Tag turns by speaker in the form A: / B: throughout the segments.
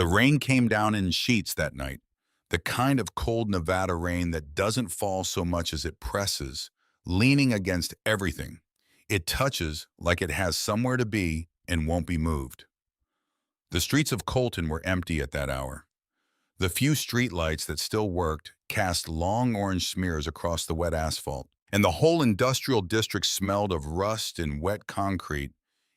A: The rain came down in sheets that night, the kind of cold Nevada rain that doesn't fall so much as it presses, leaning against everything. It touches like it has somewhere to be and won't be moved. The streets of Colton were empty at that hour. The few streetlights that still worked cast long orange smears across the wet asphalt, and the whole industrial district smelled of rust and wet concrete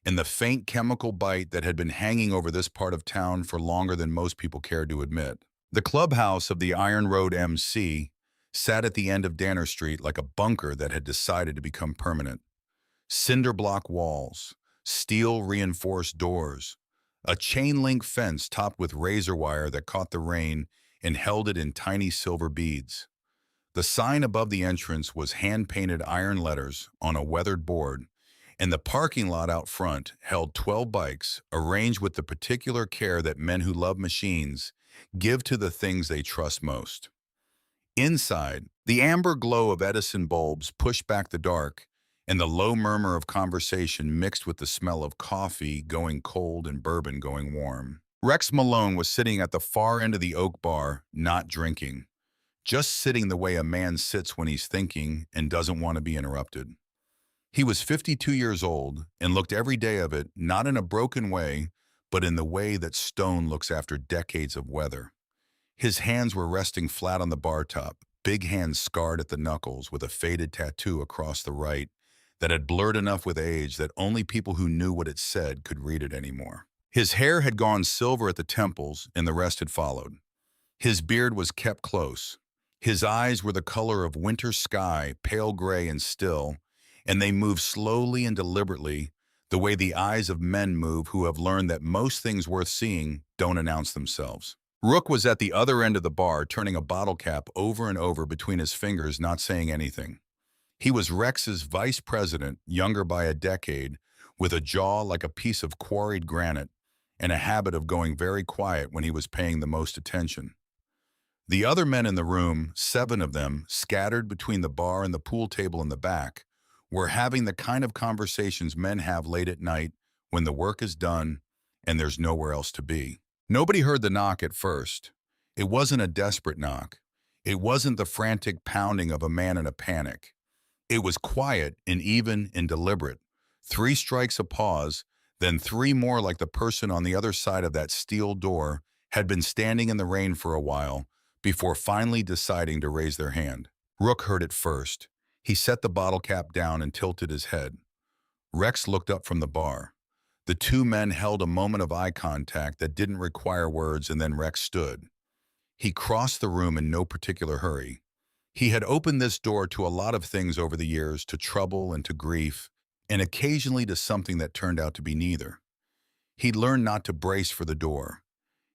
A: and the faint chemical bite that had been hanging over this part of town for longer than most people cared to admit. The clubhouse of the Iron Road MC sat at the end of Danner Street like a bunker that had decided to become permanent. Cinder block walls, steel reinforced doors, a chain link fence topped with razor wire that caught the rain and held it in tiny silver beads. The sign above the entrance was hand-painted iron letters on a weathered board, and the parking lot out front held 12 bikes arranged with the particular care that men who love machines give to the things they trust most. Inside, the amber glow of Edison bulbs pushed back the dark, and the low murmur of conversation mixed with the smell of coffee going cold and bourbon going warm. Rex Malone was sitting at the far end of the Oak Bar, not drinking, just sitting the way a man sits when he's thinking and doesn't want to be interrupted. He was 52 years old and looked every day of it not in a broken way, but in the way that stone looks after decades of weather. His hands were resting flat on the bar top, big hands scarred at the knuckles with a faded tattoo across the right that had blurred enough with age that only people who knew what it said could read it anymore. His hair had gone silver at the temples, and the rest had followed. His beard was kept close. His eyes were the color of winter sky, pale gray and still, and they moved slowly and deliberately, the way the eyes of men move who have learned that most things worth seeing don't announce themselves. Rook was at the other end of the bar, turning a bottle cap over and over between his fingers, not saying anything. He was Rex's vice president, younger by a decade, with a jaw like a piece of quarried granite and a habit of going very quiet when he was paying the most attention. The other men in the room, 7 of them, scattered between the bar and the pool table in the back, were having the kind of conversations men have late at night when the work is done and there's nowhere else to be. Nobody heard the knock at first. It wasn't a desperate knock. It wasn't the frantic pounding of a man in a panic. It was quiet and even and deliberate. 3 strikes a pause, then 3 more like the person on the other side of that steel door had been standing in the rain for a while before finally deciding to raise their hand. Rook heard it first. He set the bottle cap down and tilted his head. Rex looked up from the bar. The 2 men held a moment of eye contact that didn't require words, and then Rex stood. He crossed the room in no particular hurry. He had opened this door to a lot of things over the years, to trouble and to grief, and occasionally to something that turned out to be neither. He'd learned not to brace for the door.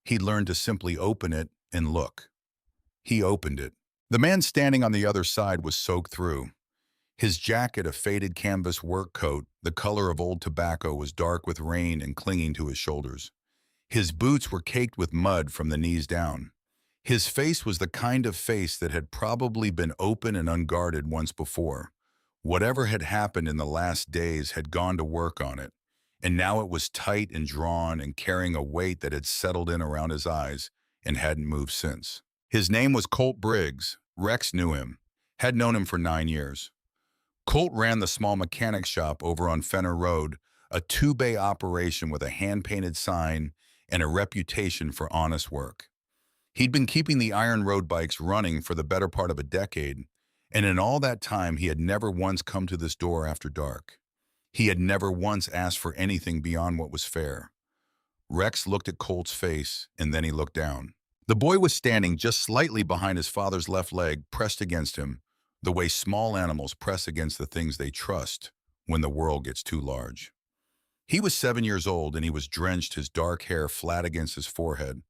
A: He'd learned to simply open it and look. He opened it. The man standing on the other side was soaked through. His jacket, a faded canvas work coat, the color of old tobacco, was dark with rain and clinging to his shoulders. His boots were caked with mud from the knees down. His face was the kind of face that had probably been open and unguarded once before. Whatever had happened in the last days had gone to work on it, and now it was tight and drawn and carrying a weight that had settled in around his eyes and hadn't moved since. His name was Colt Briggs. Rex knew him, had known him for 9 years. Colt ran the small mechanic shop over on Fenner Road, a 2-bay operation with a hand-painted sign and a reputation for honest work. He'd been keeping the Iron Road bikes running for the better part of a decade, and in all that time he had never once come to this door after dark. He had never once asked for anything beyond what was fair. Rex looked at Colt's face, and then he looked down. The boy was standing just slightly behind his father's left leg, pressed against him, the way small animals press against the things they trust when the world gets too large. He was 7 years old, and he was drenched, his dark hair flat against his forehead,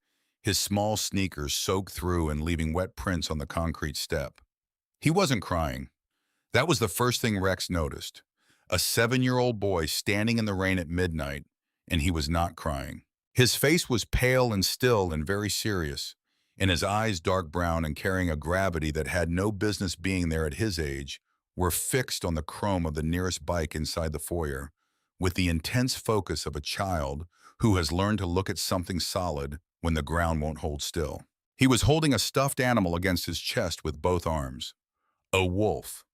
A: his small sneakers soaked through and leaving wet prints on the concrete step. He wasn't crying. That was the first thing Rex noticed. A 7-year-old boy standing in the rain at midnight, and he was not crying. His face was pale and still and very serious, and his eyes, dark brown and carrying a gravity that had no business being there at his age, were fixed on the chrome of the nearest bike inside the foyer, with the intense focus of a child who has learned to look at something solid when the ground won't hold still. He was holding a stuffed animal against his chest with both arms. A wolf.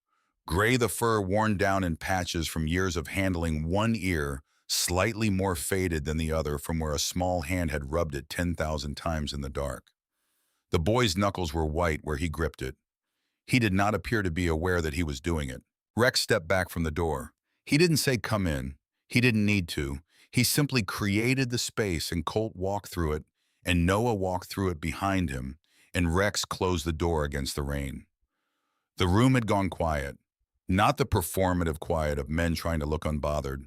A: Gray, the fur worn down in patches from years of handling one ear, slightly more faded than the other from where a small hand had rubbed it 10,000 times in the dark. The boy's knuckles were white where he gripped it. He did not appear to be aware that he was doing it. Rex stepped back from the door. He didn't say come in. He didn't need to. He simply created the space and Colt walked through it, and Noah walked through it behind him, and Rex closed the door against the rain. The room had gone quiet. Not the performative quiet of men trying to look unbothered.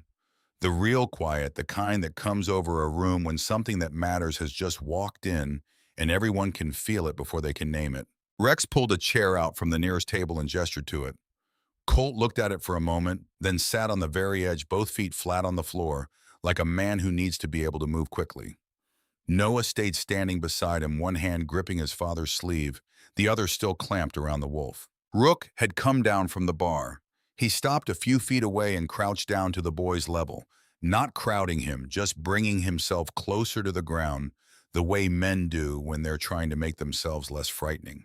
A: The real quiet, the kind that comes over a room when something that matters has just walked in and everyone can feel it before they can name it. Rex pulled a chair out from the nearest table and gestured to it. Colt looked at it for a moment, then sat on the very edge, both feet flat on the floor, like a man who needs to be able to move quickly. Noah stayed standing beside him, one hand gripping his father's sleeve, the other still clamped around the wolf. Rook had come down from the bar. He stopped a few feet away and crouched down to the boy's level, not crowding him, just bringing himself closer to the ground, the way men do when they're trying to make themselves less frightening.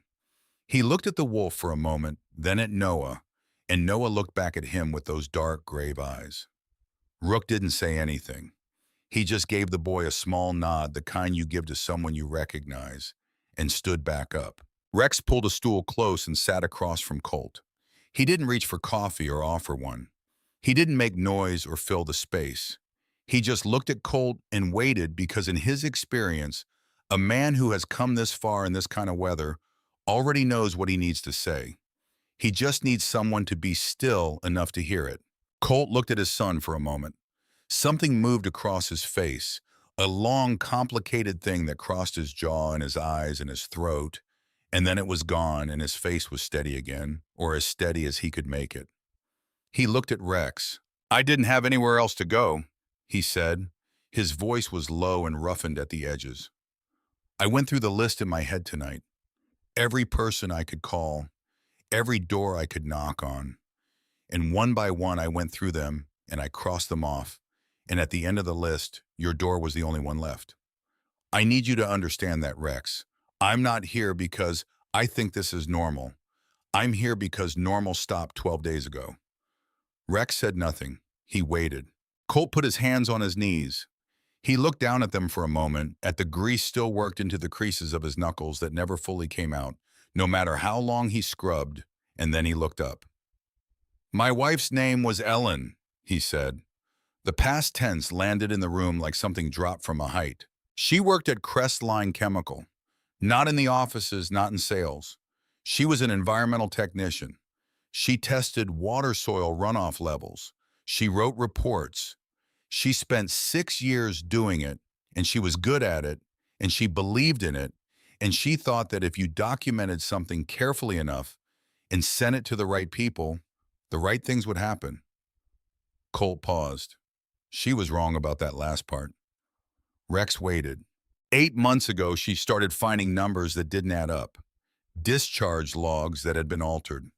A: He looked at the wolf for a moment, then at Noah, and Noah looked back at him with those dark, grave eyes. Rook didn't say anything. He just gave the boy a small nod, the kind you give to someone you recognize, and stood back up. Rex pulled a stool close and sat across from Colt. He didn't reach for coffee or offer one. He didn't make noise or fill the space. He just looked at Colt and waited because in his experience, a man who has come this far in this kind of weather already knows what he needs to say. He just needs someone to be still enough to hear it. Colt looked at his son for a moment. Something moved across his face, a long, complicated thing that crossed his jaw and his eyes and his throat, and then it was gone and his face was steady again, or as steady as he could make it. He looked at Rex. "I didn't have anywhere else to go," he said. His voice was low and roughened at the edges. "I went through the list in my head tonight. Every person I could call, every door I could knock on. And one by one I went through them and I crossed them off. And at the end of the list, your door was the only one left. I need you to understand that, Rex. I'm not here because I think this is normal. I'm here because normal stopped 12 days ago." Rex said nothing. He waited. Colt put his hands on his knees. He looked down at them for a moment, at the grease still worked into the creases of his knuckles that never fully came out, no matter how long he scrubbed, and then he looked up. "My wife's name was Ellen," he said. The past tense landed in the room like something dropped from a height. "She worked at Crestline Chemical. Not in the offices, not in sales. She was an environmental technician. She tested water soil runoff levels. She wrote reports. She spent 6 years doing it, and she was good at it, and she believed in it, and she thought that if you documented something carefully enough and sent it to the right people, the right things would happen." Colt paused. She was wrong about that last part. Rex waited. 8 months ago, she started finding numbers that didn't add up. Discharge logs that had been altered.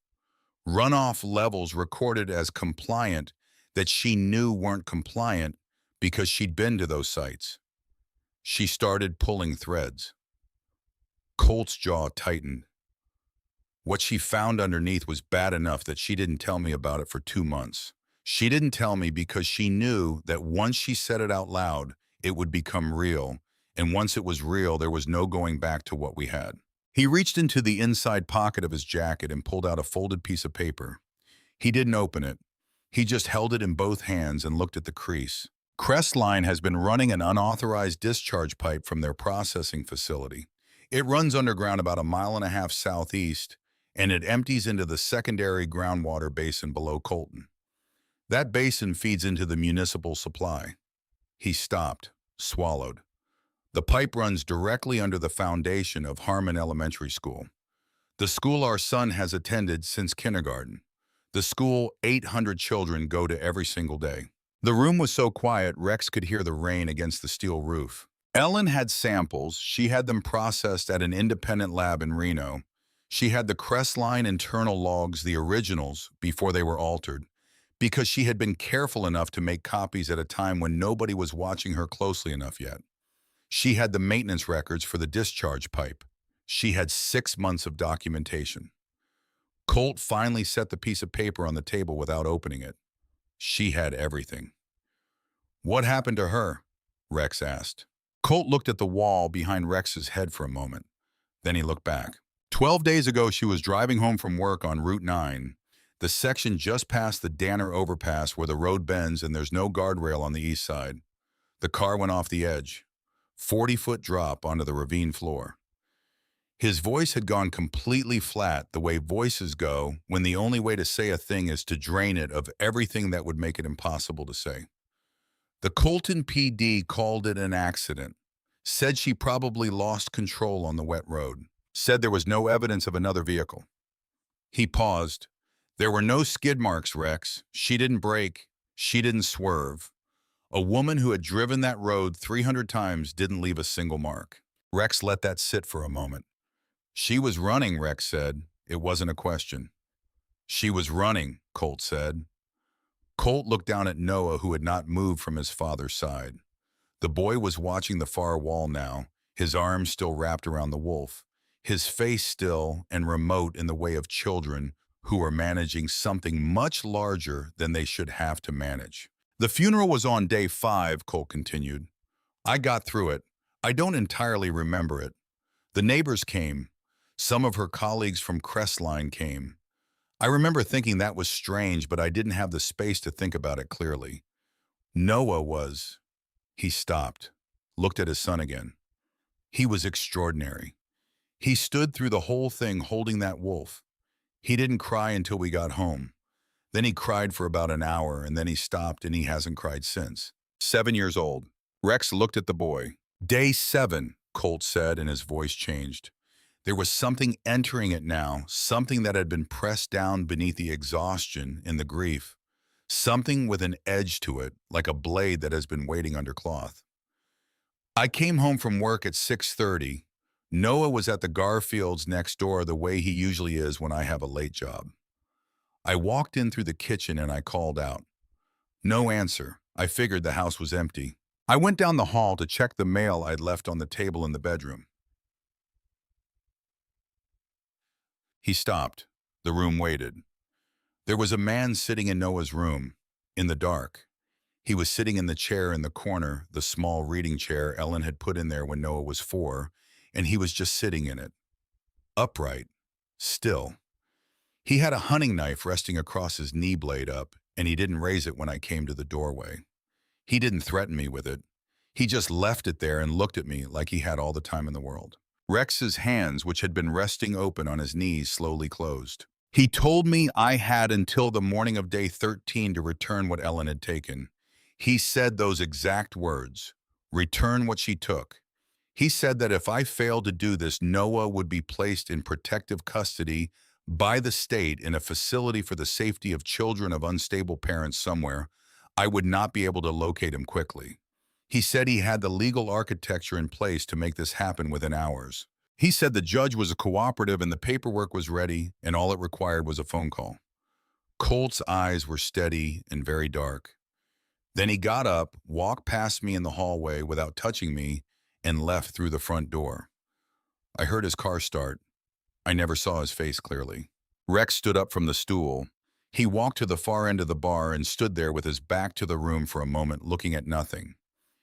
A: Runoff levels recorded as compliant that she knew weren't compliant because she'd been to those sites. She started pulling threads. Colt's jaw tightened. What she found underneath was bad enough that she didn't tell me about it for 2 months. She didn't tell me because she knew that once she said it out loud, it would become real, and once it was real, there was no going back to what we had. He reached into the inside pocket of his jacket and pulled out a folded piece of paper. He didn't open it. He just held it in both hands and looked at the crease. Crestline has been running an unauthorized discharge pipe from their processing facility. It runs underground about 1.5 miles southeast, and it empties into the secondary groundwater basin below Colton. That basin feeds into the municipal supply. He stopped, swallowed. The pipe runs directly under the foundation of Harmon Elementary School. The school our son has attended since kindergarten. The school 800 children go to every single day. The room was so quiet, Rex could hear the rain against the steel roof. Ellen had samples. She had them processed at an independent lab in Reno. She had the Crestline internal logs, the originals, before they were altered, because she had been careful enough to make copies at a time when nobody was watching her closely enough yet. She had the maintenance records for the discharge pipe. She had 6 months of documentation. Colt finally set the piece of paper on the table without opening it. She had everything. What happened to her? Rex asked. Colt looked at the wall behind Rex's head for a moment. Then he looked back. 12 days ago, she was driving home from work on Route 9, the section just past the Danner overpass where the road bends and there's no guardrail on the east side. The car went off the edge. 40-foot drop onto the ravine floor. His voice had gone completely flat, the way voices go when the only way to say a thing is to drain it of everything that would make it impossible to say. The Colton PD called it an accident, said she probably lost control on the wet road, said there was no evidence of another vehicle. He paused. There were no skid marks, Rex. She didn't brake. She didn't swerve. A woman who had driven that road 300 times didn't leave a single mark. Rex let that sit for a moment. She was running, Rex said. It wasn't a question. She was running, Colt said. Colt looked down at Noah, who had not moved from his father's side. The boy was watching the far wall now, his arms still wrapped around the wolf, his face still and remote in the way of children who were managing something much larger than they should have to manage. The funeral was on day 5, Colt continued. I got through it. I don't entirely remember it. The neighbors came. Some of her colleagues from Crestline came. I remember thinking that was strange, but I didn't have the space to think about it clearly. Noah was... He stopped, looked at his son again. He was extraordinary. He stood through the whole thing holding that wolf. He didn't cry until we got home. Then he cried for about an hour, and then he stopped, and he hasn't cried since. 7 years old. Rex looked at the boy. Day 7, Colt said, and his voice changed. There was something entering it now, something that had been pressed down beneath the exhaustion and the grief. Something with an edge to it, like a blade that has been waiting under cloth. I came home from work at 6:30. Noah was at the Garfields next door the way he usually is when I have a late job. I walked in through the kitchen and I called out. No answer. I figured the house was empty. I went down the hall to check the mail I'd left on the table in the bedroom. He stopped. The room waited. There was a man sitting in Noah's room, in the dark. He was sitting in the chair in the corner, the small reading chair Ellen had put in there when Noah was 4, and he was just sitting in it. Upright. Still. He had a hunting knife resting across his knee blade up, and he didn't raise it when I came to the doorway. He didn't threaten me with it. He just left it there and looked at me like he had all the time in the world. Rex's hands, which had been resting open on his knees, slowly closed. He told me I had until the morning of day 13 to return what Ellen had taken. He said those exact words, return what she took. He said that if I failed to do this, Noah would be placed in protective custody by the state in a facility for the safety of children of unstable parents somewhere. I would not be able to locate him quickly. He said he had the legal architecture in place to make this happen within hours. He said the judge was a cooperative and the paperwork was ready and all it required was a phone call. Colt's eyes were steady and very dark. Then he got up, walked past me in the hallway without touching me, and left through the front door. I heard his car start. I never saw his face clearly. Rex stood up from the stool. He walked to the far end of the bar and stood there with his back to the room for a moment, looking at nothing.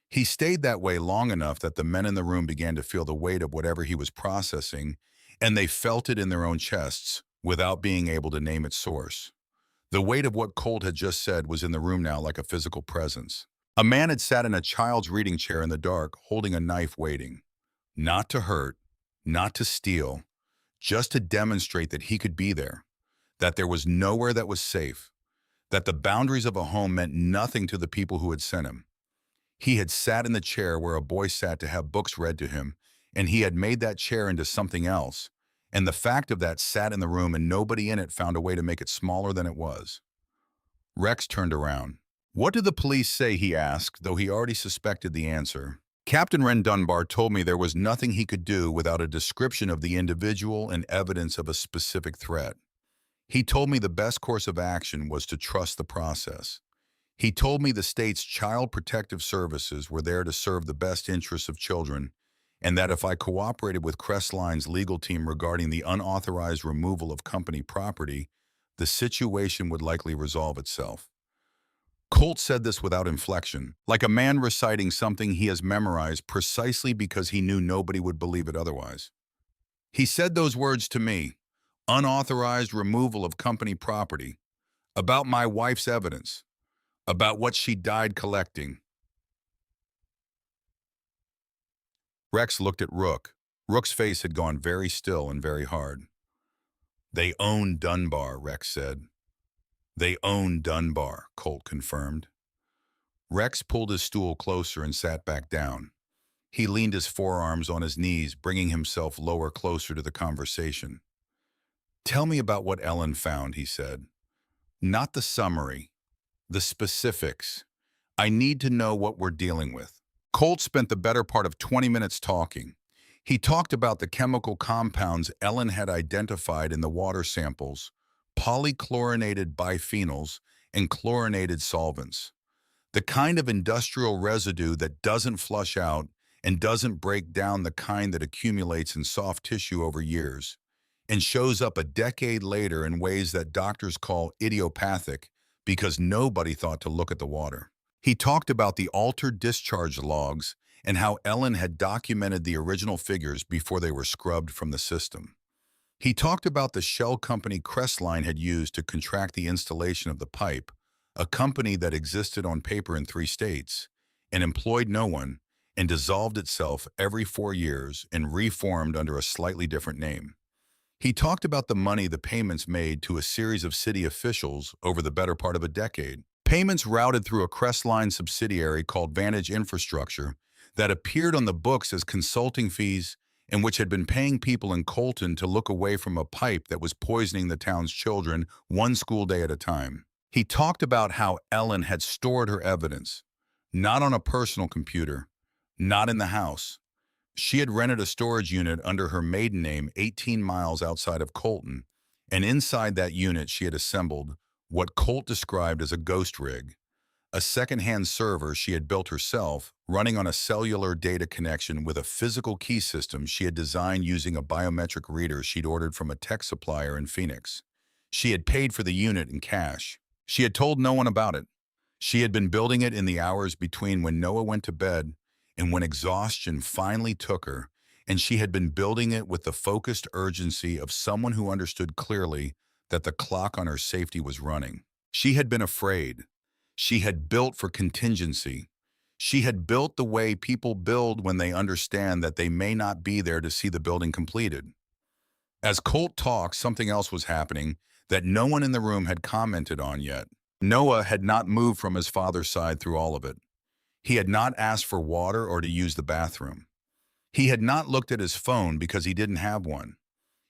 A: He stayed that way long enough that the men in the room began to feel the weight of whatever he was processing, and they felt it in their own chests without being able to name its source. The weight of what Colt had just said was in the room now like a physical presence. A man had sat in a child's reading chair in the dark, holding a knife waiting. Not to hurt, not to steal, just to demonstrate that he could be there, that there was nowhere that was safe, that the boundaries of a home meant nothing to the people who had sent him. He had sat in the chair where a boy sat to have books read to him, and he had made that chair into something else, and the fact of that sat in the room and nobody in it found a way to make it smaller than it was. Rex turned around. What did the police say, he asked, though he already suspected the answer. Captain Ren Dunbar told me there was nothing he could do without a description of the individual and evidence of a specific threat. He told me the best course of action was to trust the process. He told me the state's child protective services were there to serve the best interests of children, and that if I cooperated with Crestline's legal team regarding the unauthorized removal of company property, the situation would likely resolve itself. Colt said this without inflection, like a man reciting something he has memorized precisely because he knew nobody would believe it otherwise. He said those words to me, unauthorized removal of company property, about my wife's evidence, about what she died collecting. Rex looked at Rook. Rook's face had gone very still and very hard. They own Dunbar, Rex said. They own Dunbar, Colt confirmed. Rex pulled his stool closer and sat back down. He leaned his forearms on his knees, bringing himself lower closer to the conversation. Tell me about what Ellen found, he said. Not the summary, the specifics. I need to know what we're dealing with. Colt spent the better part of 20 minutes talking. He talked about the chemical compounds Ellen had identified in the water samples, polychlorinated biphenyls, and chlorinated solvents. The kind of industrial residue that doesn't flush out and doesn't break down, the kind that accumulates in soft tissue over years and shows up a decade later in ways that doctors call idiopathic because nobody thought to look at the water. He talked about the altered discharge logs and how Ellen had documented the original figures before they were scrubbed from the system. He talked about the shell company Crestline had used to contract the installation of the pipe, a company that existed on paper in 3 states, and employed no one, and dissolved itself every 4 years and reformed under a slightly different name. He talked about the money the payments made to a series of city officials over the better part of a decade. Payments routed through a Crestline subsidiary called Vantage Infrastructure that appeared on the books as consulting fees and which had been paying people in Colton to look away from a pipe that was poisoning the town's children one school day at a time. He talked about how Ellen had stored her evidence, not on a personal computer, not in the house. She had rented a storage unit under her maiden name 18 miles outside of Colton, and inside that unit she had assembled what Colt described as a ghost rig, a second-hand server she had built herself, running on a cellular data connection with a physical key system she had designed using a biometric reader she'd ordered from a tech supplier in Phoenix. She had paid for the unit in cash. She had told no one about it. She had been building it in the hours between when Noah went to bed and when exhaustion finally took her, and she had been building it with the focused urgency of someone who understood clearly that the clock on her safety was running. She had been afraid. She had built for contingency. She had built the way people build when they understand that they may not be there to see the building completed. As Colt talked, something else was happening that no one in the room had commented on yet. Noah had not moved from his father's side through all of it. He had not asked for water or to use the bathroom. He had not looked at his phone because he didn't have one.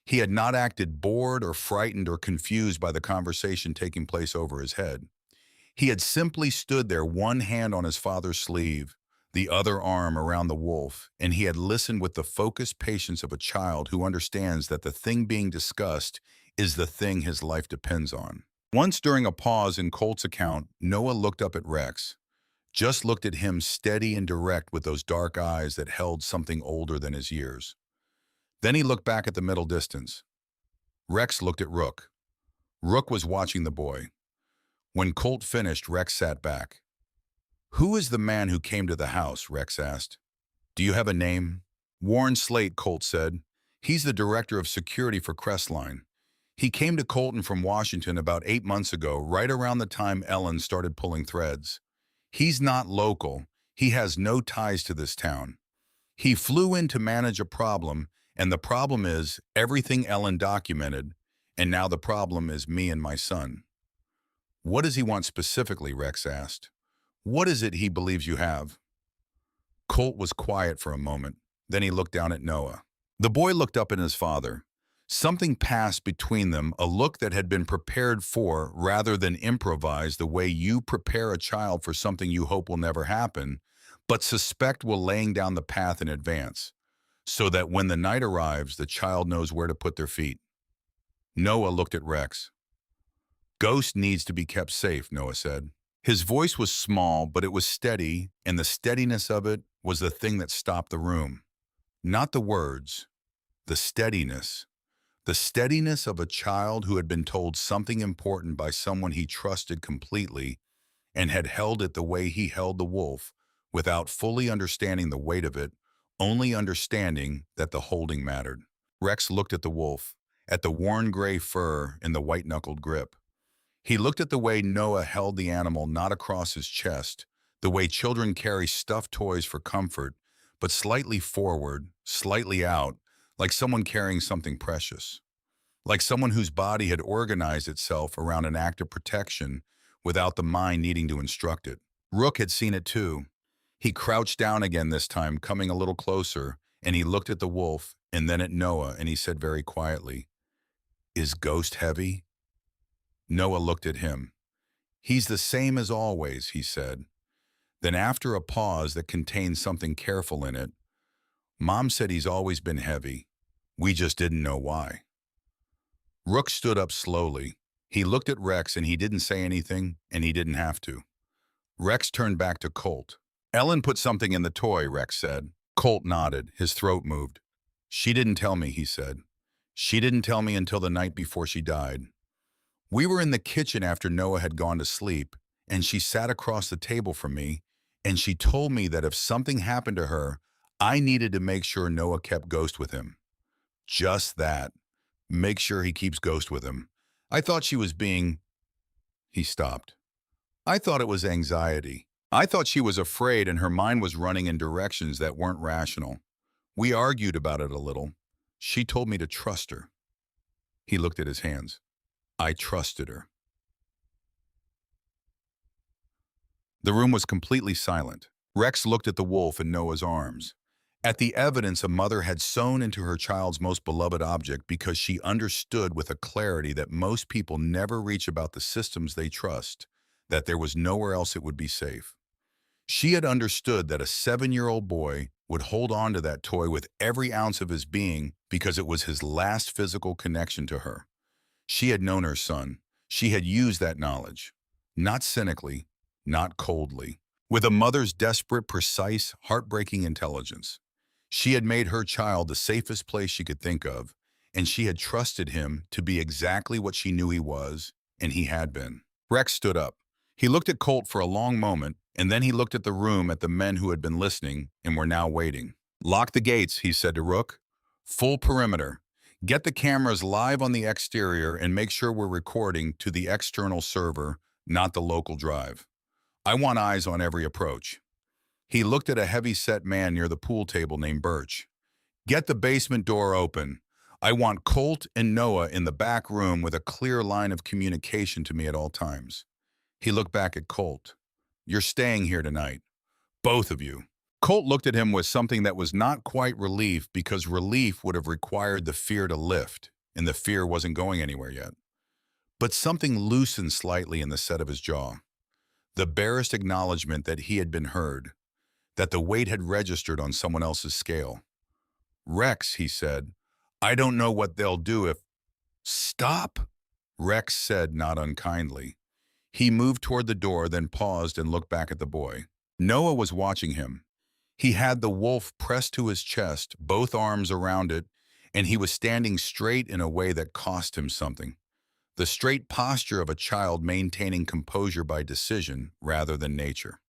A: He had not acted bored or frightened or confused by the conversation taking place over his head. He had simply stood there, one hand on his father's sleeve, the other arm around the wolf, and he had listened with the focused patience of a child who understands that the thing being discussed is the thing his life depends on. Once during a pause in Colt's account, Noah looked up at Rex, just looked at him steady and direct with those dark eyes that held something older than his years. Then he looked back at the middle distance. Rex looked at Rook. Rook was watching the boy. When Colt finished, Rex sat back. "Who is the man who came to the house?" Rex asked. "Do you have a name?" "Warren Slate," Colt said. "He's the director of security for Crestline. He came to Colton from Washington about 8 months ago, right around the time Ellen started pulling threads. He's not local. He has no ties to this town. He flew in to manage a problem, and the problem is everything Ellen documented, and now the problem is me and my son." "What does he want specifically?" Rex asked. "What is it he believes you have?" Colt was quiet for a moment. Then he looked down at Noah. The boy looked up at his father. Something passed between them, a look that had been prepared for rather than improvised, the way you prepare a child for something you hope will never happen, but suspect will laying down the path in advance, so that when the night arrives, the child knows where to put their feet. Noah looked at Rex. "Ghost needs to be kept safe," Noah said. His voice was small, but it was steady, and the steadiness of it was the thing that stopped the room. Not the words, the steadiness. The steadiness of a child who had been told something important by someone he trusted completely and had held it the way he held the wolf, without fully understanding the weight of it, only understanding that the holding mattered. Rex looked at the wolf, at the worn gray fur and the white-knuckled grip. He looked at the way Noah held the animal not across his chest, the way children carry stuffed toys for comfort, but slightly forward, slightly out, like someone carrying something precious. Like someone whose body had organized itself around an act of protection without the mind needing to instruct it. Rook had seen it too. He crouched down again this time, coming a little closer, and he looked at the wolf and then at Noah, and he said very quietly, "Is Ghost heavy?" Noah looked at him. "He's the same as always," he said. Then after a pause that contained something careful in it, "Mom said he's always been heavy. We just didn't know why." Rook stood up slowly. He looked at Rex and he didn't say anything, and he didn't have to. Rex turned back to Colt. "Ellen put something in the toy," Rex said. Colt nodded. His throat moved. "She didn't tell me," he said. "She didn't tell me until the night before she died. We were in the kitchen after Noah had gone to sleep, and she sat across the table from me, and she told me that if something happened to her, I needed to make sure Noah kept Ghost with him. Just that. Make sure he keeps Ghost with him. I thought she was being—" He stopped. "I thought it was anxiety. I thought she was afraid and her mind was running in directions that weren't rational. We argued about it a little. She told me to trust her." He looked at his hands. "I trusted her." The room was completely silent. Rex looked at the wolf in Noah's arms, at the evidence a mother had sewn into her child's most beloved object, because she understood with a clarity that most people never reach about the systems they trust, that there was nowhere else it would be safe. She had understood that a 7-year-old boy would hold on to that toy with every ounce of his being because it was his last physical connection to her. She had known her son. She had used that knowledge. Not cynically, not coldly. With a mother's desperate, precise, heartbreaking intelligence. She had made her child the safest place she could think of, and she had trusted him to be exactly what she knew he was, and he had been. Rex stood up. He looked at Colt for a long moment, and then he looked at the room, at the men who had been listening and were now waiting. "Lock the gates," he said to Rook. "Full perimeter. Get the cameras live on the exterior and make sure we're recording to the external server, not the local drive. I want eyes on every approach." He looked at a heavy-set man near the pool table named Birch. "Get the basement door open. I want Colt and Noah in the back room with a clear line of communication to me at all times." He looked back at Colt. "You're staying here tonight. Both of you." Colt looked at him with something that was not quite relief, because relief would have required the fear to lift, and the fear wasn't going anywhere yet. But something loosened slightly in the set of his jaw. The barest acknowledgement that he had been heard, that the weight had registered on someone else's scale. "Rex," he said, "I don't know what they'll do if—" "Stop," Rex said, not unkindly. He moved toward the door, then paused and looked back at the boy. Noah was watching him. He had the wolf pressed to his chest, both arms around it, and he was standing straight in a way that cost him something. The straight posture of a child maintaining composure by decision rather than nature.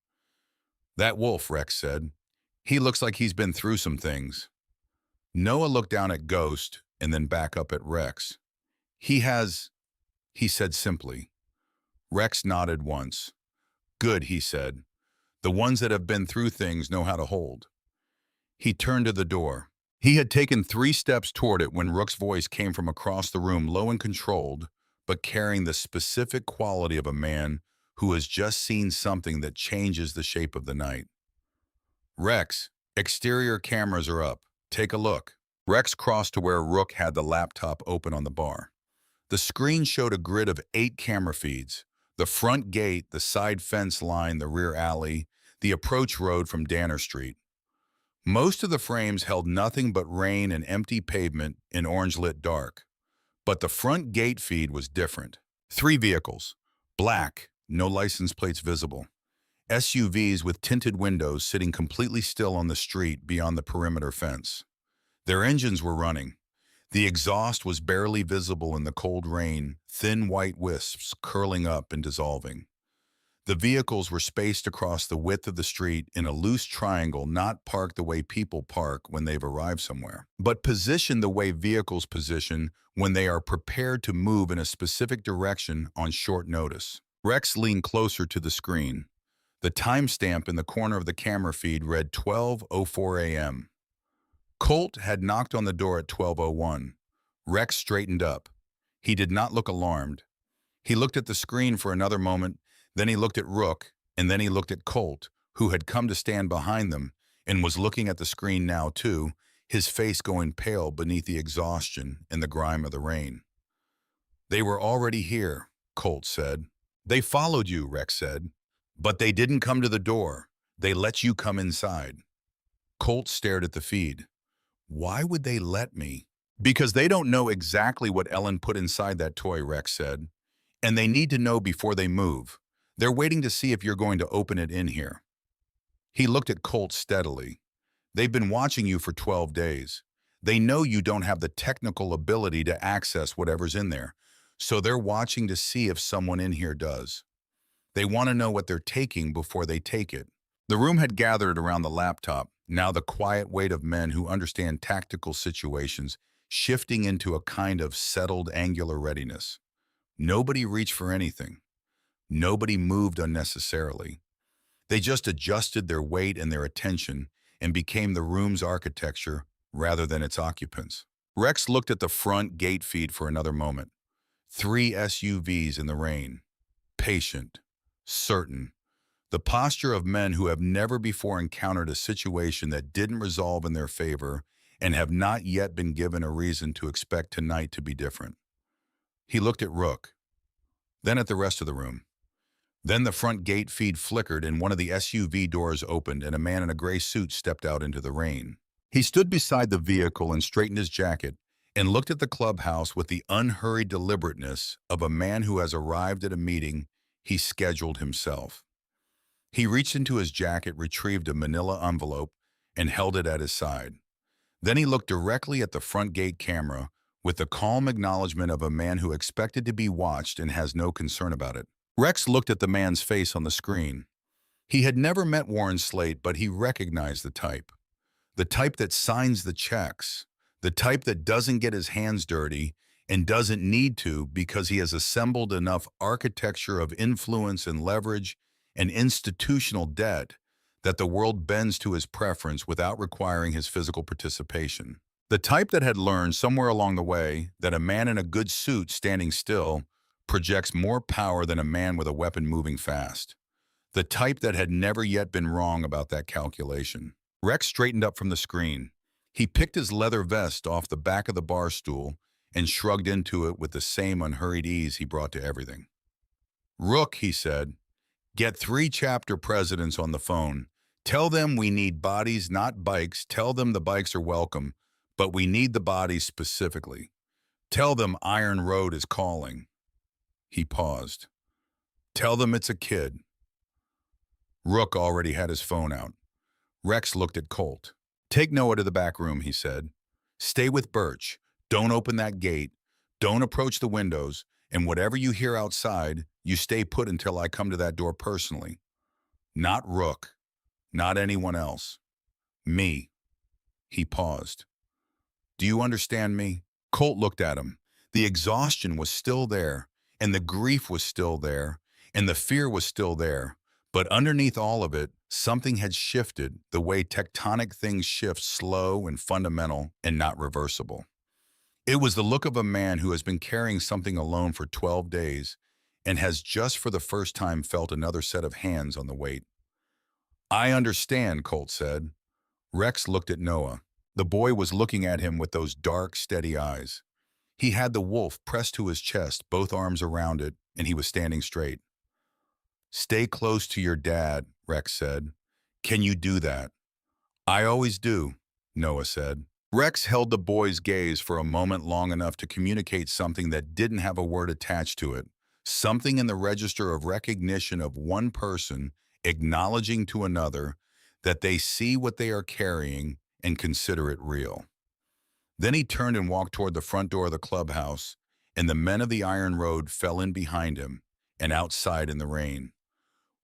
A: "That wolf," Rex said. "He looks like he's been through some things." Noah looked down at Ghost and then back up at Rex. "He has," he said simply. Rex nodded once. "Good," he said. "The ones that have been through things know how to hold." He turned to the door. He had taken 3 steps toward it when Rook's voice came from across the room, low and controlled, but carrying the specific quality of a man who has just seen something that changes the shape of the night. "Rex, exterior cameras are up. Take a look." Rex crossed to where Rook had the laptop open on the bar. The screen showed a grid of 8 camera feeds: the front gate, the side fence line, the rear alley, the approach road from Danner Street. Most of the frames held nothing but rain and empty pavement in orange-lit dark. But the front gate feed was different. 3 vehicles, black, no license plates visible. SUVs with tinted windows sitting completely still on the street beyond the perimeter fence. Their engines were running. The exhaust was barely visible in the cold rain, thin white wisps curling up and dissolving. The vehicles were spaced across the width of the street in a loose triangle, not parked the way people park when they've arrived somewhere, but positioned the way vehicles position when they are prepared to move in a specific direction on short notice. Rex leaned closer to the screen. The timestamp in the corner of the camera feed read 12:04 a.m. Colt had knocked on the door at 12:01. Rex straightened up. He did not look alarmed. He looked at the screen for another moment, then he looked at Rook, and then he looked at Colt, who had come to stand behind them and was looking at the screen now too, his face going pale beneath the exhaustion and the grime of the rain. "They were already here," Colt said. "They followed you," Rex said. "But they didn't come to the door. They let you come inside." Colt stared at the feed. "Why would they let me?" "Because they don't know exactly what Ellen put inside that toy," Rex said. "And they need to know before they move. They're waiting to see if you're going to open it in here." He looked at Colt steadily. "They've been watching you for 12 days. They know you don't have the technical ability to access whatever's in there, so they're watching to see if someone in here does. They want to know what they're taking before they take it." The room had gathered around the laptop, now the quiet weight of men who understand tactical situations shifting into a kind of settled angular readiness. Nobody reached for anything. Nobody moved unnecessarily. They just adjusted their weight and their attention and became the room's architecture rather than its occupants. Rex looked at the front gate feed for another moment. 3 SUVs in the rain. Patient. Certain. The posture of men who have never before encountered a situation that didn't resolve in their favor and have not yet been given a reason to expect tonight to be different. He looked at Rook, then at the rest of the room. Then the front gate feed flickered and one of the SUV doors opened and a man in a gray suit stepped out into the rain. He stood beside the vehicle and straightened his jacket and looked at the clubhouse with the unhurried deliberateness of a man who has arrived at a meeting he scheduled himself. He reached into his jacket, retrieved a manila envelope, and held it at his side. Then he looked directly at the front gate camera with the calm acknowledgement of a man who expected to be watched and has no concern about it. Rex looked at the man's face on the screen. He had never met Warren Slate, but he recognized the type. The type that signs the checks. The type that doesn't get his hands dirty and doesn't need to because he has assembled enough architecture of influence and leverage and institutional debt that the world bends to his preference without requiring his physical participation. The type that had learned somewhere along the way that a man in a good suit standing still projects more power than a man with a weapon moving fast. The type that had never yet been wrong about that calculation. Rex straightened up from the screen. He picked his leather vest off the back of the bar stool and shrugged into it with the same unhurried ease he brought to everything. "Rook," he said, "get 3 chapter presidents on the phone. Tell them we need bodies, not bikes. Tell them the bikes are welcome, but we need the bodies specifically. Tell them Iron Road is calling." He paused. "Tell them it's a kid." Rook already had his phone out. Rex looked at Colt. "Take Noah to the back room," he said. "Stay with Birch. Don't open that gate. Don't approach the windows. And whatever you hear outside, you stay put until I come to that door personally. Not Rook. Not anyone else. Me." He paused. "Do you understand me?" Colt looked at him. The exhaustion was still there, and the grief was still there, and the fear was still there. But underneath all of it, something had shifted the way tectonic things shift, slow and fundamental and not reversible. It was the look of a man who has been carrying something alone for 12 days and has just for the first time felt another set of hands on the weight. "I understand," Colt said. Rex looked at Noah. The boy was looking at him with those dark, steady eyes. He had the wolf pressed to his chest, both arms around it, and he was standing straight. "Stay close to your dad," Rex said. "Can you do that?" "I always do," Noah said. Rex held the boy's gaze for a moment long enough to communicate something that didn't have a word attached to it, Something in the register of recognition of one person acknowledging to another that they see what they are carrying and consider it real. Then he turned and walked toward the front door of the clubhouse, and the men of the Iron Road fell in behind him and outside in the rain.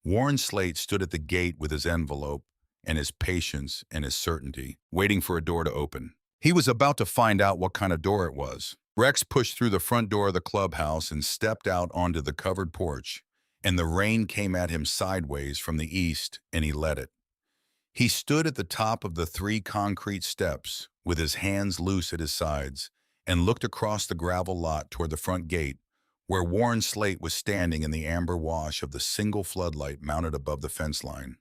A: Warren Slate stood at the gate with his envelope and his patience and his certainty, waiting for a door to open. He was about to find out what kind of door it was. Rex pushed through the front door of the clubhouse and stepped out onto the covered porch, and the rain came at him sideways from the east, and he let it. He stood at the top of the 3 concrete steps, with his hands loose at his sides, and looked across the gravel lot toward the front gate, where Warren Slate was standing in the amber wash of the single floodlight mounted above the fence line.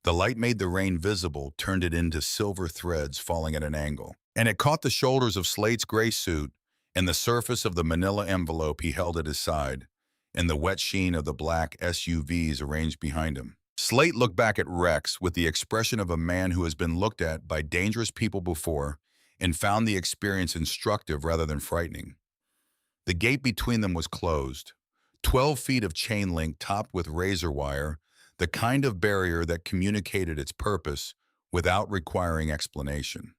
A: The light made the rain visible, turned it into silver threads falling at an angle, and it caught the shoulders of Slate's gray suit and the surface of the manila envelope he held at his side, and the wet sheen of the black SUVs arranged behind him. Slate looked back at Rex with the expression of a man who has been looked at by dangerous people before and found the experience instructive rather than frightening. The gate between them was closed, 12 feet of chain link topped with razor wire, the kind of barrier that communicated its purpose without requiring explanation.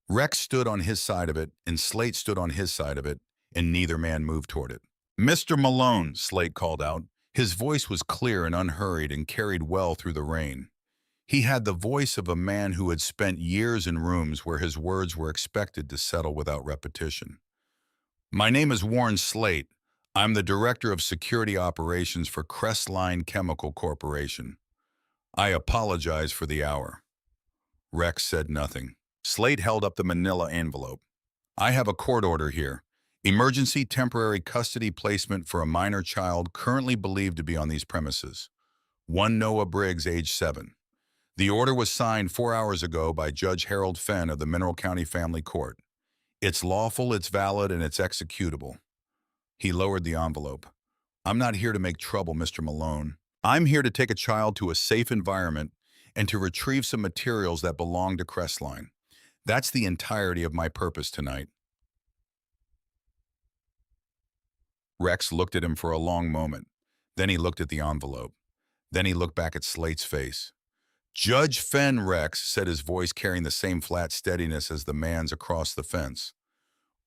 A: Rex stood on his side of it, and Slate stood on his side of it, and neither man moved toward it. "Mr. Malone," Slate called out. His voice was clear and unhurried and carried well through the rain. He had the voice of a man who had spent years in rooms where his words were expected to settle without repetition. "My name is Warren Slate. I'm the Director of Security Operations for Crestline Chemical Corporation. I apologize for the hour." Rex said nothing. Slate held up the manila envelope. "I have a court order here. Emergency temporary custody placement for a minor child currently believed to be on these premises. One Noah Briggs, age 7. The order was signed 4 hours ago by Judge Harold Fenn of the Mineral County Family Court. It's lawful, it's valid, and it's executable." He lowered the envelope. "I'm not here to make trouble, Mr. Malone. I'm here to take a child to a safe environment and to retrieve some materials that belong to Crestline. That's the entirety of my purpose tonight." Rex looked at him for a long moment. Then he looked at the envelope. Then he looked back at Slate's face. "Judge Fenn, Rex," said his voice carrying the same flat steadiness as the man's across the fence.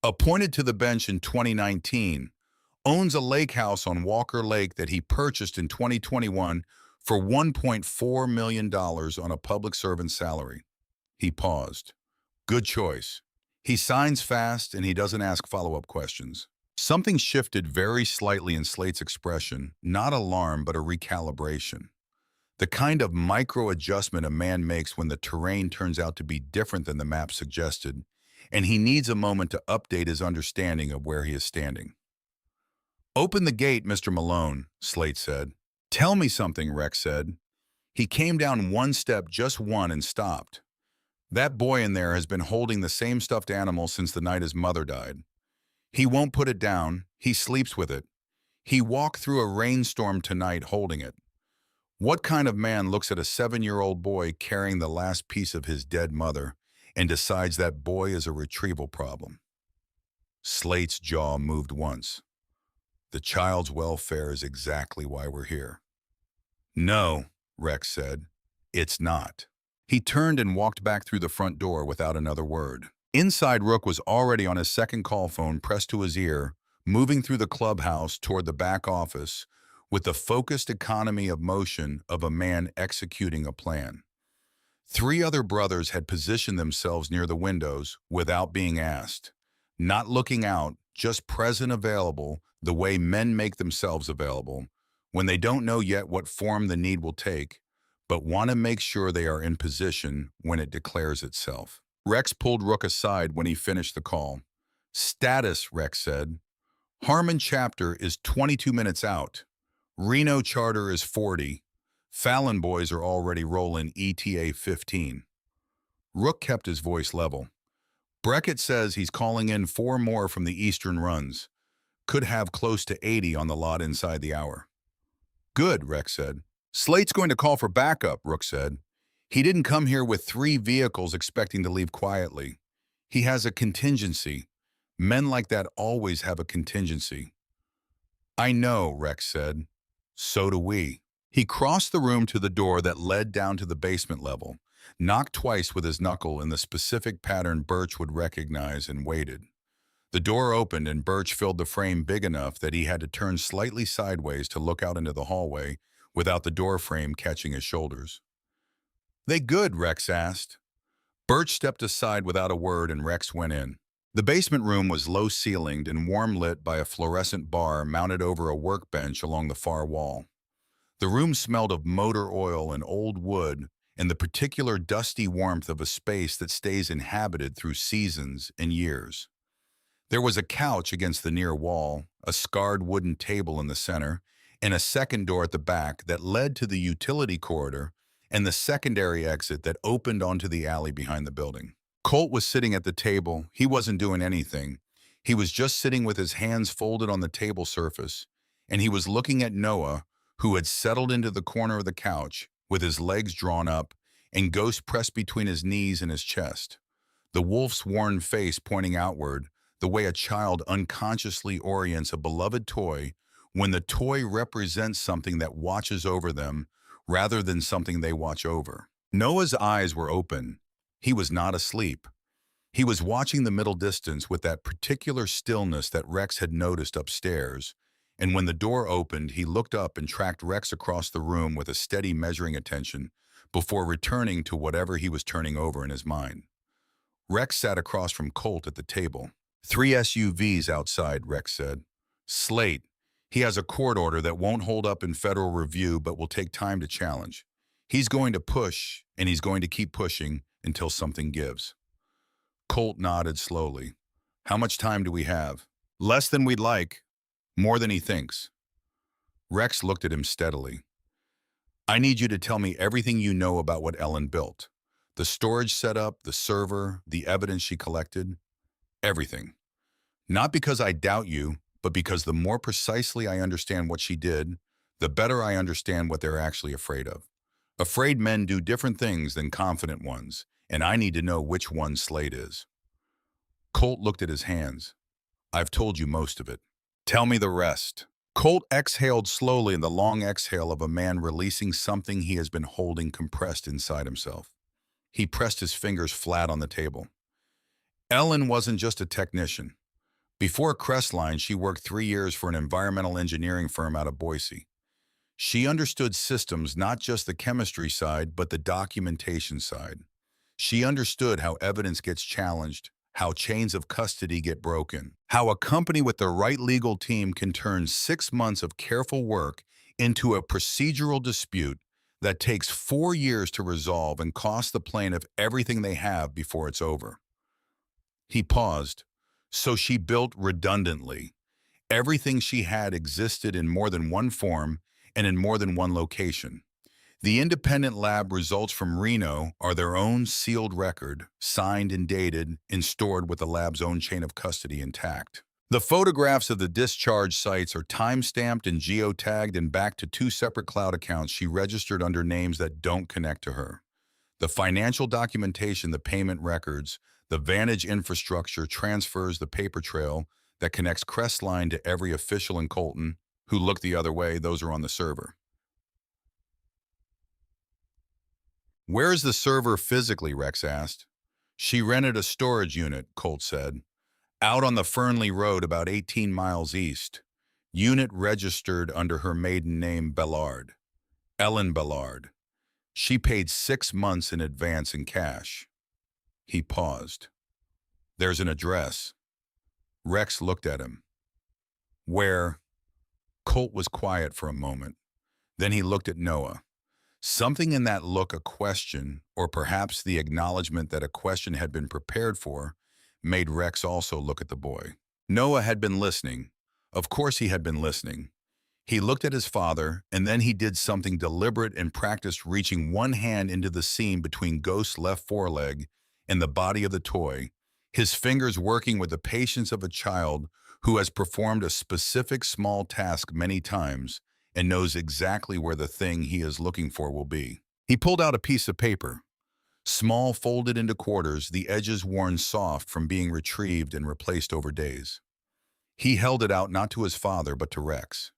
A: "Appointed to the bench in 2019, owns a lake house on Walker Lake that he purchased in 2021 for $1.4 million on a public servant's salary." He paused. "Good choice. He signs fast and he doesn't ask follow-up questions." Something shifted very slightly in Slate's expression, not alarm but a recalibration. The kind of micro-adjustment a man makes when the terrain turns out to be different than the map suggested, and he needs a moment to update his understanding of where he is standing. "Open the gate, Mr. Malone," Slate said. "Tell me something," Rex said. He came down one step, just one, and stopped. "That boy in there has been holding the same stuffed animal since the night his mother died. He won't put it down. He sleeps with it. He walked through a rainstorm tonight holding it. What kind of man looks at a 7-year-old boy carrying the last piece of his dead mother and decides that boy is a retrieval problem?" Slate's jaw moved once. "The child's welfare is exactly why we're here." "No," Rex said. "It's not." He turned and walked back through the front door without another word. Inside, Rook was already on his second call phone pressed to his ear, moving through the clubhouse toward the back office with the focused economy of motion of a man executing a plan. 3 other brothers had positioned themselves near the windows without being asked, not looking out, just present, available, the way men make themselves available, when they don't know yet what form the need will take, but want to make sure they are in position when it declares itself. Rex pulled Rook aside when he finished the call. "Status," Rex said. "Harmon chapter is 22 minutes out. Reno charter is 40. Fallon boys are already rolling ETA 15. Rook kept his voice level. "Breckett says he's calling in 4 more from the eastern runs. Could have close to 80 on the lot inside the hour." "Good," Rex said. "Slate's going to call for backup," Rook said. "He didn't come here with 3 vehicles expecting to leave quietly. He has a contingency. Men like that always have a contingency." I know, Rex said. So do we. He crossed the room to the door that led down to the basement level, knocked twice with his knuckle in the specific pattern Birch would recognize, and waited. The door opened and Birch filled the frame big enough that he had to turn slightly sideways to look out into the hallway without the door frame catching his shoulders. They good? Rex asked. Birch stepped aside without a word and Rex went in. The basement room was low-ceilinged and warm-lit by a fluorescent bar mounted over a workbench along the far wall. The room smelled of motor oil and old wood and the particular dusty warmth of a space that stays inhabited through seasons and years. There was a couch against the near wall, a scarred wooden table in the center, and a second door at the back that led to the utility corridor and the secondary exit that opened onto the alley behind the building. Colt was sitting at the table. He wasn't doing anything. He was just sitting with his hands folded on the table surface, and he was looking at Noah, who had settled into the corner of the couch with his legs drawn up and Ghost pressed between his knees and his chest. The wolf's worn face pointing outward, the way a child unconsciously orients a beloved toy when the toy represents something that watches over them rather than something they watch over. Noah's eyes were open. He was not asleep. He was watching the middle distance with that particular stillness that Rex had noticed upstairs, and when the door opened, he looked up and tracked Rex across the room with a steady measuring attention before returning to whatever he was turning over in his mind. Rex sat across from Colt at the table. 3 SUVs outside, Rex said. Slate. He has a court order that won't hold up in federal review but will take time to challenge. He's going to push, and he's going to keep pushing until something gives. Colt nodded slowly. How much time do we have? Less than we'd like. More than he thinks. Rex looked at him steadily. I need you to tell me everything you know about what Ellen built. The storage setup, the server, the evidence she collected. Everything. Not because I doubt you, but because the more precisely I understand what she did, the better I understand what they're actually afraid of. Afraid men do different things than confident ones, and I need to know which one Slade is. Colt looked at his hands. I've told you most of it. Tell me the rest. Colt exhaled slowly in the long exhale of a man releasing something he has been holding compressed inside himself. He pressed his fingers flat on the table. Ellen wasn't just a technician. Before Crestline, she worked 3 years for an environmental engineering firm out of Boise. She understood systems, not just the chemistry side, but the documentation side. She understood how evidence gets challenged, how chains of custody get broken, how a company with the right legal team can turn 6 months of careful work into a procedural dispute that takes 4 years to resolve and costs the plaintiff everything they have before it's over. He paused. So she built redundantly. Everything she had existed in more than one form and in more than one location. The independent lab results from Reno are their own sealed record, signed and dated, and stored with the lab's own chain of custody intact. The photographs of the discharge sites are time-stamped and geotagged and back to 2 separate cloud accounts she registered under names that don't connect to her. The financial documentation, the payment records, the Vantage infrastructure transfers the paper trail that connects Crestline to every official in Colton who looked the other way. Those are on the server. Where is the server physically, Rex asked. She rented a storage unit, Colt said. Out on the Fernley Road about 18 miles east. Unit registered under her maiden name Bellard. Ellen Bellard. She paid 6 months in advance in cash. He paused. There's an address. Rex looked at him. Where? Colt was quiet for a moment. Then he looked at Noah. Something in that look, a question, or perhaps the acknowledgement that a question had been prepared for, made Rex also look at the boy. Noah had been listening. Of course he had been listening. He looked at his father, and then he did something deliberate and practiced, reaching one hand into the seam between Ghost's left foreleg and the body of the toy, his fingers working with the patience of a child who has performed a specific small task many times and knows exactly where the thing he is looking for will be. He pulled out a piece of paper, small, folded into quarters, the edges worn soft from being retrieved and replaced over days. He held it out not to his father, but to Rex.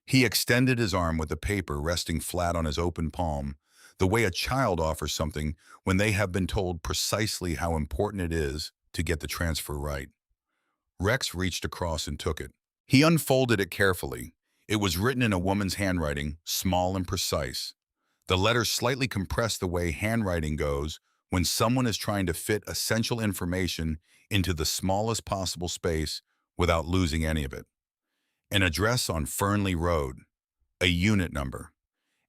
A: He extended his arm with the paper resting flat on his open palm, the way a child offers something when they have been told precisely how important it is to get the transfer right. Rex reached across and took it. He unfolded it carefully. It was written in a woman's handwriting, small and precise. The letters slightly compressed the way handwriting goes when someone is trying to fit essential information into the smallest possible space without losing any of it. An address on Fernley Road, a unit number,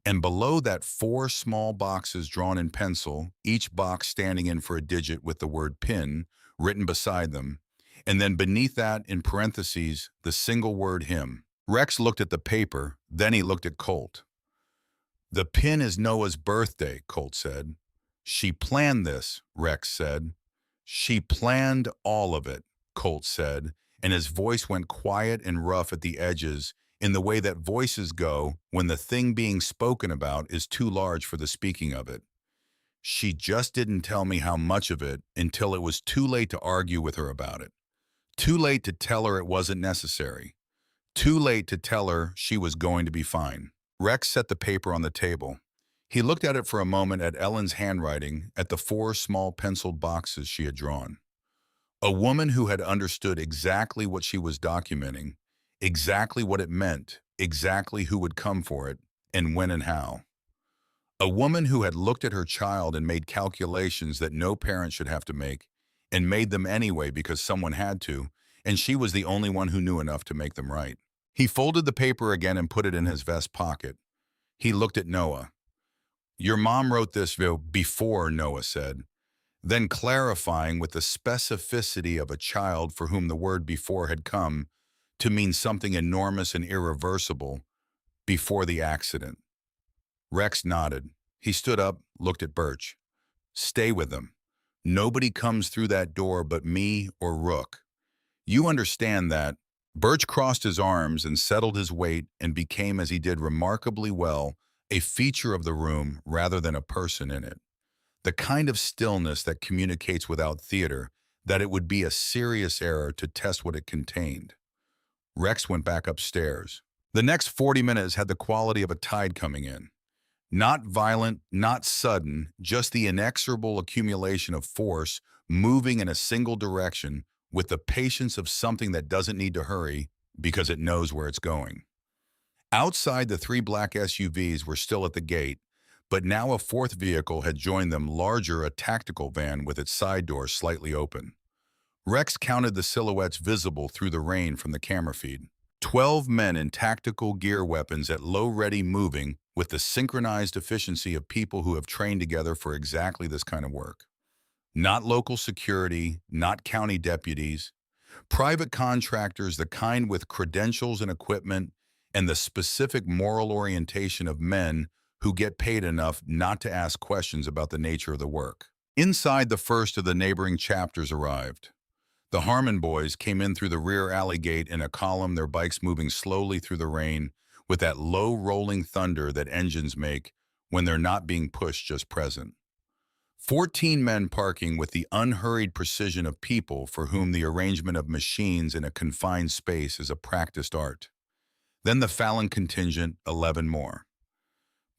A: and below that 4 small boxes drawn in pencil, each box standing in for a digit with the word PIN written beside them, and then beneath that, in parentheses, the single word him. Rex looked at the paper, then he looked at Colt. "The PIN is Noah's birthday," Colt said. "She planned this," Rex said. "She planned all of it," Colt said, and his voice went quiet and rough at the edges in the way that voices go when the thing being spoken about is too large for the speaking of it. "She just didn't tell me how much of it until it was too late to argue with her about it. Too late to tell her it wasn't necessary. Too late to tell her she was going to be fine." Rex set the paper on the table. He looked at it for a moment, at Ellen's handwriting, at the 4 small penciled boxes she had drawn. A woman who had understood exactly what she was documenting, exactly what it meant, exactly who would come for it, and when and how. A woman who had looked at her child and made calculations that no parent should have to make, and made them anyway because someone had to, and she was the only one who knew enough to make them right. He folded the paper again and put it in his vest pocket. He looked at Noah. "Your mom wrote this before," Noah said, then clarifying with the specificity of a child for whom the word before had come to mean something enormous and irreversible, "before the accident." Rex nodded. He stood up, looked at Birch. "Stay with them. Nobody comes through that door but me or Rook. You understand that?" Birch crossed his arms and settled his weight and became, as he did remarkably well, a feature of the room rather than a person in it. The kind of stillness that communicates without theater, that it would be a serious error to test what it contained. Rex went back upstairs. The next 40 minutes had the quality of a tide coming in. Not violent, not sudden, just the inexorable accumulation of force moving in a single direction with the patience of something that doesn't need to hurry because it knows where it's going. Outside, the 3 black SUVs were still at the gate, but now a 4th vehicle had joined them, larger, a tactical van with its side door slightly open. Rex counted the silhouettes visible through the rain from the camera feed. 12 men in tactical gear, weapons at low ready, moving with the synchronized efficiency of people who have trained together for exactly this kind of work. Not local security, not county deputies. Private contractors, the kind with credentials and equipment and the specific moral orientation of men who get paid enough not to ask questions about the nature of the work. Inside, the first of the neighboring chapters arrived. The Harmon boys came in through the rear alley gate in a column, their bikes moving slowly through the rain with that low rolling thunder that engines make when they're not being pushed, just present. 14 men parking with the unhurried precision of people for whom the arrangement of machines in a confined space is a practiced art. Then the Fallon contingent, 11 more.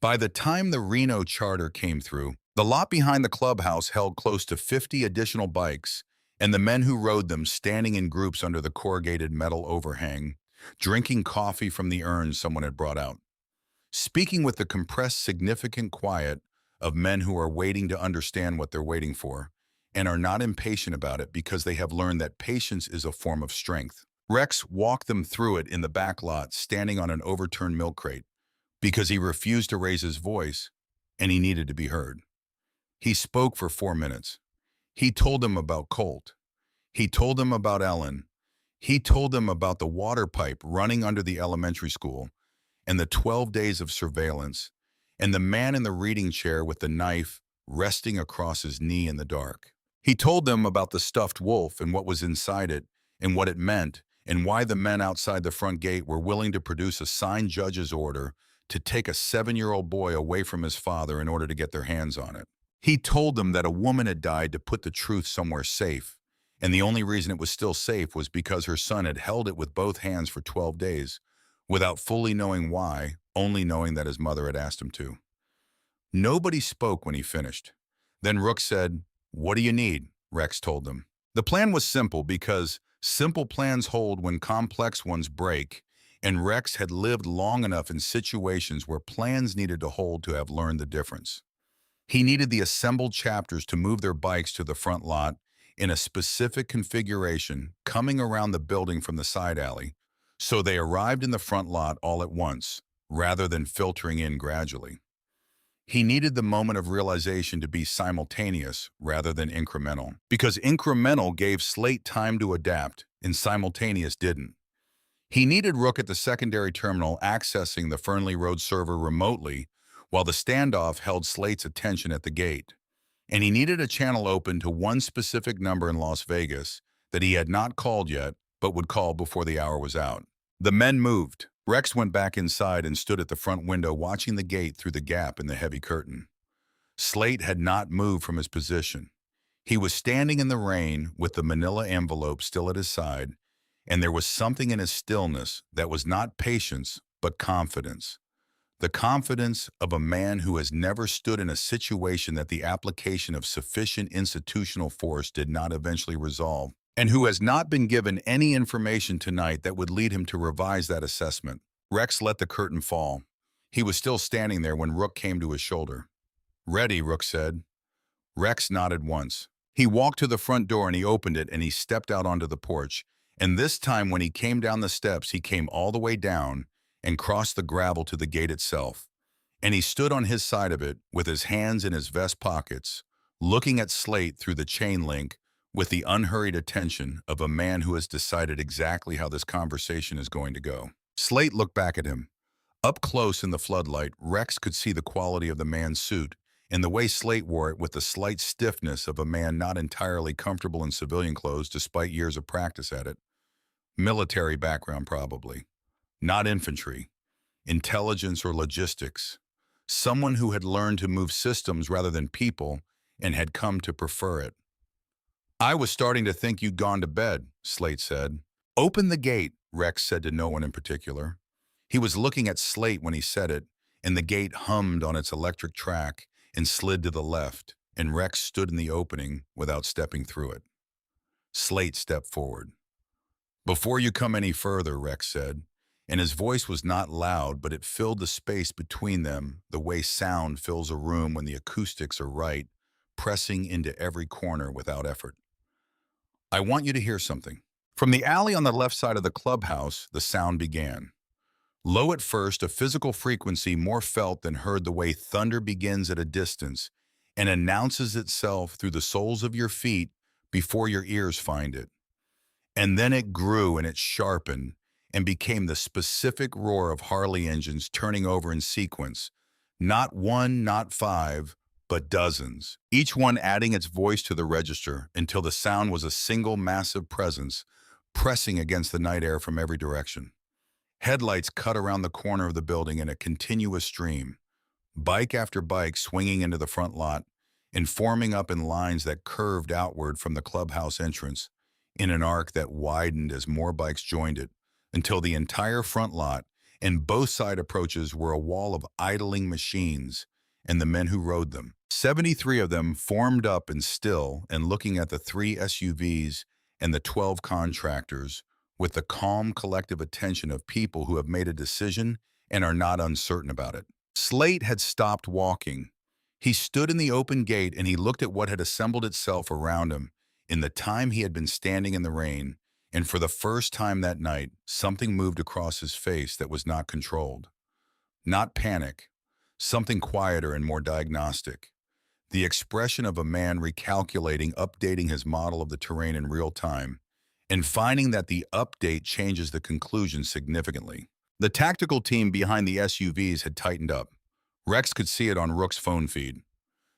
A: By the time the Reno charter came through, the lot behind the clubhouse held close to 50 additional bikes, and the men who rode them standing in groups under the corrugated metal overhang, drinking coffee from the urns someone had brought out. Speaking with the compressed, significant quiet of men who are waiting to understand what they're waiting for, and are not impatient about it because they have learned that patience is a form of strength. Rex walked them through it in the back lot, standing on an overturned milk crate, because he refused to raise his voice, and he needed to be heard. He spoke for 4 minutes. He told them about Colt. He told them about Ellen. He told them about the water pipe running under the elementary school, and the 12 days of surveillance, and the man in the reading chair with the knife resting across his knee in the dark. He told them about the stuffed wolf and what was inside it, and what it meant, and why the men outside the front gate were willing to produce a signed judge's order to take a 7-year-old boy away from his father in order to get their hands on it. He told them that a woman had died to put the truth somewhere safe, and the only reason it was still safe was because her son had held it with both hands for 12 days, without fully knowing why, only knowing that his mother had asked him to. Nobody spoke when he finished. Then Rook said, "What do you need?" Rex told them. The plan was simple because simple plans hold when complex ones break, and Rex had lived long enough in situations where plans needed to hold to have learned the difference. He needed the assembled chapters to move their bikes to the front lot in a specific configuration, coming around the building from the side alley, so they arrived in the front lot all at once, rather than filtering in gradually. He needed the moment of realization to be simultaneous rather than incremental, because incremental gave Slate time to adapt and simultaneous didn't. He needed Rook at the secondary terminal accessing the Fernley Road server remotely while the standoff held Slate's attention at the gate. And he needed a channel open to one specific number in Las Vegas that he had not called yet but would call before the hour was out. The men moved. Rex went back inside and stood at the front window watching the gate through the gap in the heavy curtain. Slate had not moved from his position. He was standing in the rain with the manila envelope still at his side, and there was something in his stillness that was not patience but confidence. The confidence of a man who has never stood in a situation that the application of sufficient institutional force did not eventually resolve, and who has not been given any information tonight that would lead him to revise that assessment. Rex let the curtain fall. He was still standing there when Rook came to his shoulder. "Ready," Rook said. Rex nodded once. He walked to the front door and he opened it and he stepped out onto the porch. And this time when he came down the steps, he came all the way down and crossed the gravel to the gate itself. And he stood on his side of it with his hands in his vest pockets, looking at Slate through the chain link with the unhurried attention of a man who has decided exactly how this conversation is going to go. Slate looked back at him. Up close in the floodlight, Rex could see the quality of the man's suit and the way Slate wore it with the slight stiffness of a man not entirely comfortable in civilian clothes despite years of practice at it. Military background probably. Not infantry, intelligence or logistics. Someone who had learned to move systems rather than people and had come to prefer it. "I was starting to think you'd gone to bed," Slate said. "Open the gate," Rex said to no one in particular. He was looking at Slate when he said it, and the gate hummed on its electric track and slid to the left, and Rex stood in the opening without stepping through it. Slate stepped forward. "Before you come any further," Rex said, and his voice was not loud, but it filled the space between them the way sound fills a room when the acoustics are right, pressing into every corner without effort. "I want you to hear something." From the alley on the left side of the clubhouse, the sound began. Low at first, a physical frequency more felt than heard the way thunder begins at a distance and announces itself through the soles of your feet before your ears find it. And then it grew and it sharpened and became the specific roar of Harley engines turning over in sequence. Not one, not five, but dozens, each one adding its voice to the register until the sound was a single massive presence pressing against the night air from every direction. Headlights cut around the corner of the building in a continuous stream, bike after bike swinging into the front lot and forming up in lines that curved outward from the clubhouse entrance in an arc that widened as more bikes joined it until the entire front lot and both side approaches were a wall of idling machines and the men who rode them. 73 of them formed up and still and looking at the 3 SUVs and the 12 contractors with the calm collective attention of people who have made a decision and are not uncertain about it. Slate had stopped walking. He stood in the open gate and he looked at what had assembled itself around him in the time he had been standing in the rain, and for the first time that night, something moved across his face that was not controlled. Not panic, something quieter and more diagnostic. The expression of a man recalculating, updating his model of the terrain in real time, and finding that the update changes the conclusion significantly. The tactical team behind the SUVs had tightened up. Rex could see it on Rook's phone feed.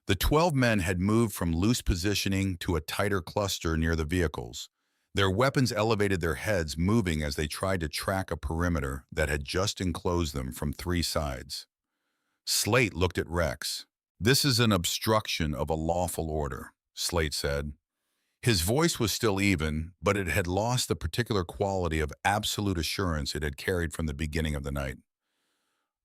A: The 12 men had moved from loose positioning to a tighter cluster near the vehicles. Their weapons elevated their heads, moving as they tried to track a perimeter that had just enclosed them from 3 sides. Slate looked at Rex. "This is an obstruction of a lawful order," Slate said. His voice was still even, but it had lost the particular quality of absolute assurance it had carried from the beginning of the night.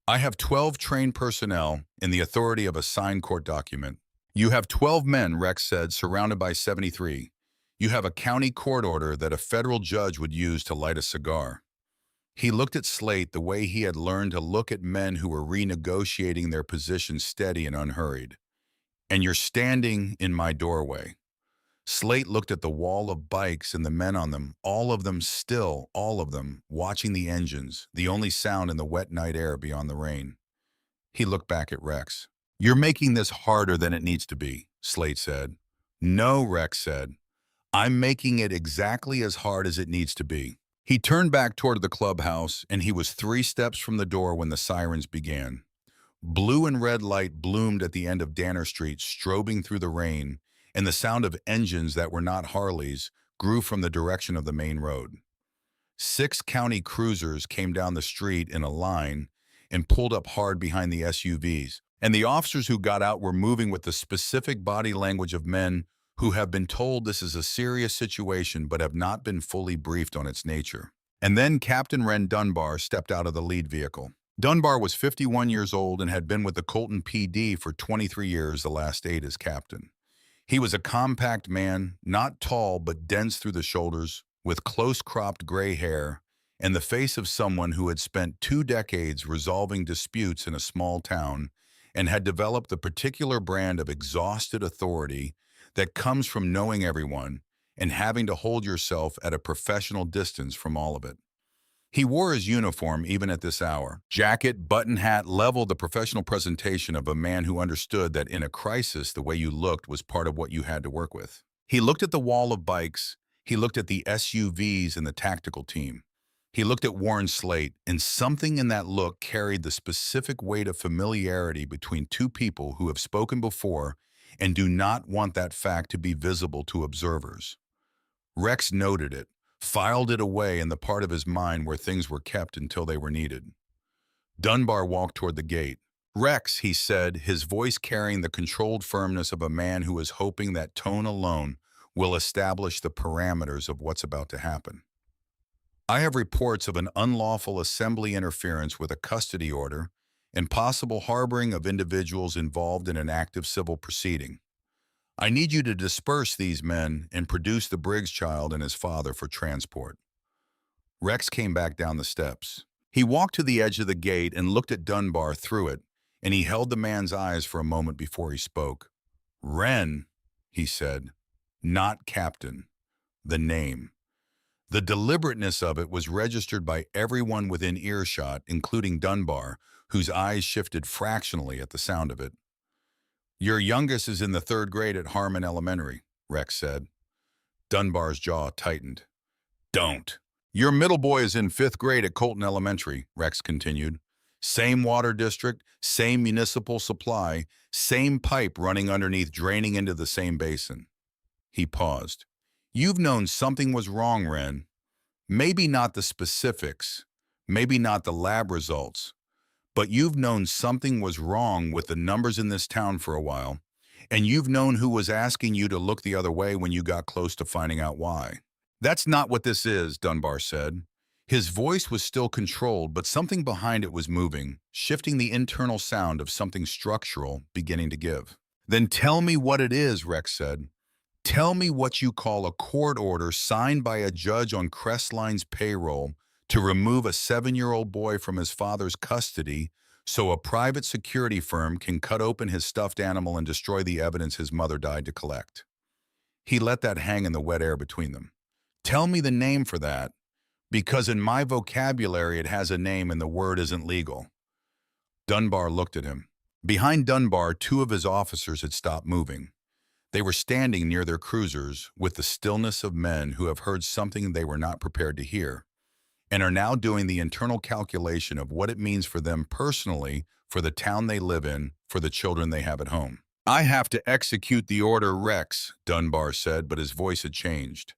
A: I have 12 trained personnel in the authority of a signed court document. You have 12 men, Rex said, surrounded by 73. You have a county court order that a federal judge would use to light a cigar. He looked at Slate the way he had learned to look at men who were renegotiating their position steady and unhurried. And you're standing in my doorway. Slate looked at the wall of bikes and the men on them, all of them still, all of them, watching the engines, the only sound in the wet night air beyond the rain. He looked back at Rex. You're making this harder than it needs to be, Slate said. No, Rex said. I'm making it exactly as hard as it needs to be. He turned back toward the clubhouse, and he was 3 steps from the door when the sirens began. Blue and red light bloomed at the end of Danner Street, strobing through the rain, and the sound of engines that were not Harleys grew from the direction of the main road. 6 county cruisers came down the street in a line and pulled up hard behind the SUVs, and the officers who got out were moving with the specific body language of men who have been told this is a serious situation but have not been fully briefed on its nature. And then Captain Ren Dunbar stepped out of the lead vehicle. Dunbar was 51 years old and had been with the Colton PD for 23 years, the last 8 as captain. He was a compact man, not tall but dense through the shoulders, with close-cropped gray hair, and the face of someone who had spent 2 decades resolving disputes in a small town and had developed the particular brand of exhausted authority that comes from knowing everyone and having to hold yourself at a professional distance from all of it. He wore his uniform even at this hour. Jacket, button hat leveled the professional presentation of a man who understood that in a crisis the way you looked was part of what you had to work with. He looked at the wall of bikes. He looked at the SUVs and the tactical team. He looked at Warren Slate, and something in that look carried the specific weight of familiarity between 2 people who have spoken before and do not want that fact to be visible to observers. Rex noted it, filed it away in the part of his mind where things were kept until they were needed. Dunbar walked toward the gate. Rex, he said, his voice carrying the controlled firmness of a man who is hoping that tone alone will establish the parameters of what's about to happen. I have reports of an unlawful assembly interference with a custody order and possible harboring of individuals involved in an active civil proceeding. I need you to disperse these men and produce the Briggs child and his father for transport. Rex came back down the steps. He walked to the edge of the gate and looked at Dunbar through it, and he held the man's eyes for a moment before he spoke. Wren, he said, not Captain. The name. The deliberateness of it was registered by everyone within earshot, including Dunbar, whose eyes shifted fractionally at the sound of it. Your youngest is in the 3rd grade at Harmon Elementary, Rex said. Dunbar's jaw tightened. Don't. Your middle boy is in 5th grade at Colton Elementary, Rex continued. Same water district, same municipal supply, same pipe running underneath draining into the same basin. He paused. You've known something was wrong, Wren. Maybe not the specifics, maybe not the lab results, but you've known something was wrong with the numbers in this town for a while, and you've known who was asking you to look the other way when you got close to finding out why. That's not what this is, Dunbar said. His voice was still controlled, but something behind it was moving, shifting the internal sound of something structural beginning to give. Then tell me what it is, Rex said. Tell me what you call a court order signed by a judge on Crestline's payroll to remove a 7-year-old boy from his father's custody so a private security firm can cut open his stuffed animal and destroy the evidence his mother died to collect. He let that hang in the wet air between them. Tell me the name for that, because in my vocabulary it has a name and the word isn't legal. Dunbar looked at him. Behind Dunbar, 2 of his officers had stopped moving. They were standing near their cruisers with the stillness of men who have heard something they were not prepared to hear, and are now doing the internal calculation of what it means for them personally, for the town they live in, for the children they have at home. I have to execute the order, Rex, Dunbar said, but his voice had changed.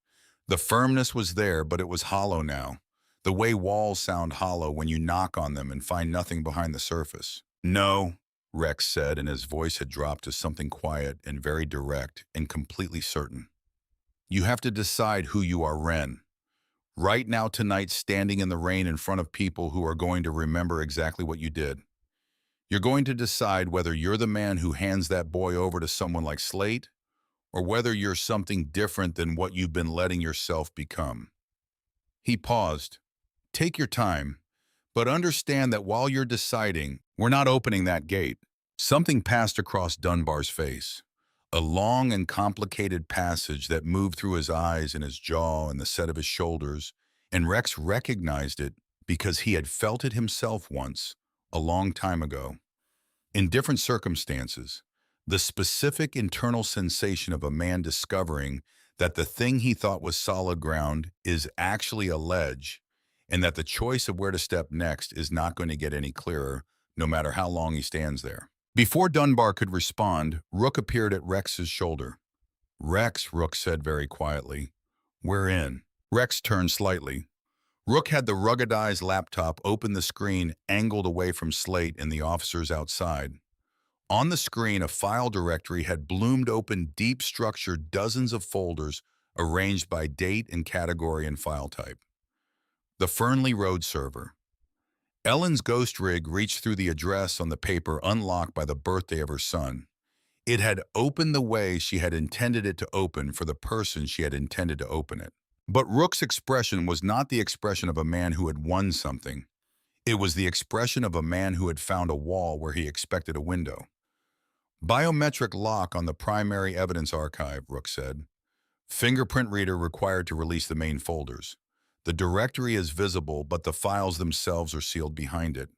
A: The firmness was there, but it was hollow now, the way walls sound hollow when you knock on them and find nothing behind the surface. No, Rex said, and his voice had dropped to something quiet and very direct and completely certain. You have to decide who you are, Ren. Right now, tonight, standing in the rain in front of people who are going to remember exactly what you did. You're going to decide whether you're the man who hands that boy over to someone like Slate, or whether you're something different than what you've been letting yourself become. He paused. Take your time, but understand that while you're deciding, we're not opening that gate. Something passed across Dunbar's face. A long and complicated passage that moved through his eyes and his jaw and the set of his shoulders, and Rex recognized it because he had felt it himself once, a long time ago. In different circumstances, the specific internal sensation of a man discovering that the thing he thought was solid ground is actually a ledge, and that the choice of where to step next is not going to get any clearer, no matter how long he stands there. Before Dunbar could respond, Rook appeared at Rex's shoulder. Rex, Rook said very quietly. We're in. Rex turned slightly. Rook had the ruggedized laptop open the screen angled away from Slate and the officers outside. On the screen, a file directory had bloomed open deep structured dozens of folders arranged by date and category and file type. The Fernley Road server. Ellen's ghost rig reached through the address on the paper unlocked by the birthday of her son. It had opened the way she had intended it to open for the person she had intended to open it. But Rook's expression was not the expression of a man who had won something. It was the expression of a man who had found a wall where he expected a window. Biometric lock on the primary evidence archive, Rook said. Fingerprint reader required to release the main folders. The directory is visible, but the files themselves are sealed behind it.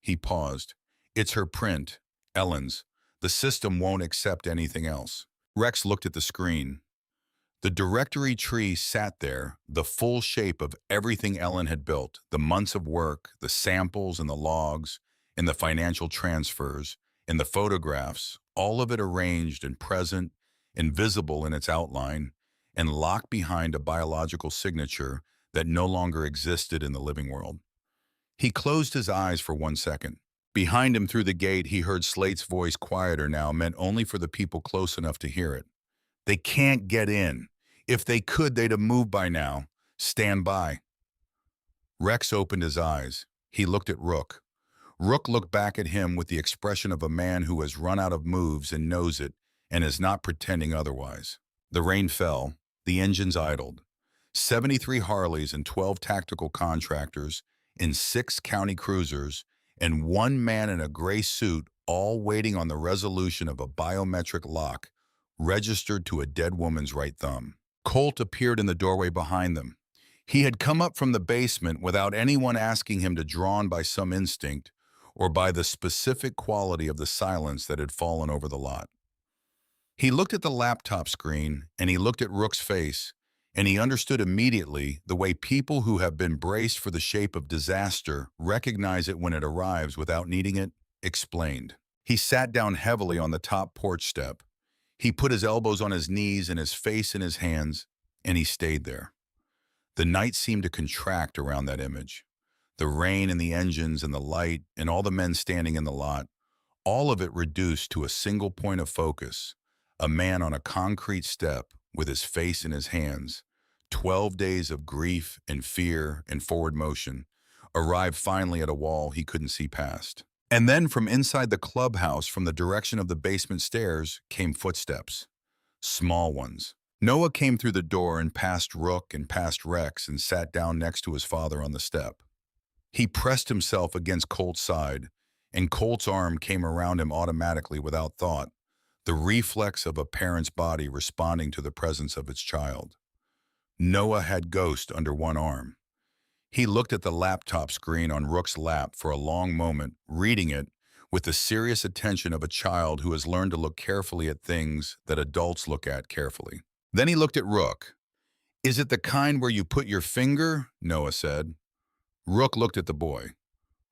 A: He paused. It's her print, Ellen's. The system won't accept anything else. Rex looked at the screen. The directory tree sat there, the full shape of everything Ellen had built, the months of work, the samples and the logs, and the financial transfers, and the photographs, all of it arranged and present, invisible in its outline, and locked behind a biological signature that no longer existed in the living world. He closed his eyes for 1 second. Behind him through the gate, he heard Slate's voice, quieter now, meant only for the people close enough to hear it. They can't get in. If they could, they'd have moved by now. Stand by. Rex opened his eyes. He looked at Rook. Rook looked back at him with the expression of a man who has run out of moves and knows it, and is not pretending otherwise. The rain fell. The engines idled. 73 Harleys and 12 tactical contractors in 6 county cruisers and 1 man in a gray suit, all waiting on the resolution of a biometric lock registered to a dead woman's right thumb. Colt appeared in the doorway behind them. He had come up from the basement without anyone asking him to, drawn by some instinct or by the specific quality of the silence that had fallen over the lot. He looked at the laptop screen, and he looked at Rook's face, and he understood immediately the way people who have been braced for the shape of disaster recognize it when it arrives without needing it explained. He sat down heavily on the top porch step. He put his elbows on his knees and his face in his hands, and he stayed there. The night seemed to contract around that image. The rain and the engines and the light and all the men standing in the lot, all of it reduced to a single point of focus, a man on a concrete step with his face in his hands. 12 days of grief and fear and forward motion arrived finally at a wall he couldn't see past. And then from inside the clubhouse, from the direction of the basement stairs, came footsteps. Small ones. Noah came through the door and past Rook and past Rex and sat down next to his father on the step. He pressed himself against Colt's side, and Colt's arm came around him automatically without thought, the reflex of a parent's body responding to the presence of its child. Noah had Ghost under one arm. He looked at the laptop screen on Rook's lap for a long moment, reading it with the serious attention of a child who has learned to look carefully at things that adults look at carefully. Then he looked at Rook. Is it the kind where you put your finger? Noah said. Rook looked at the boy.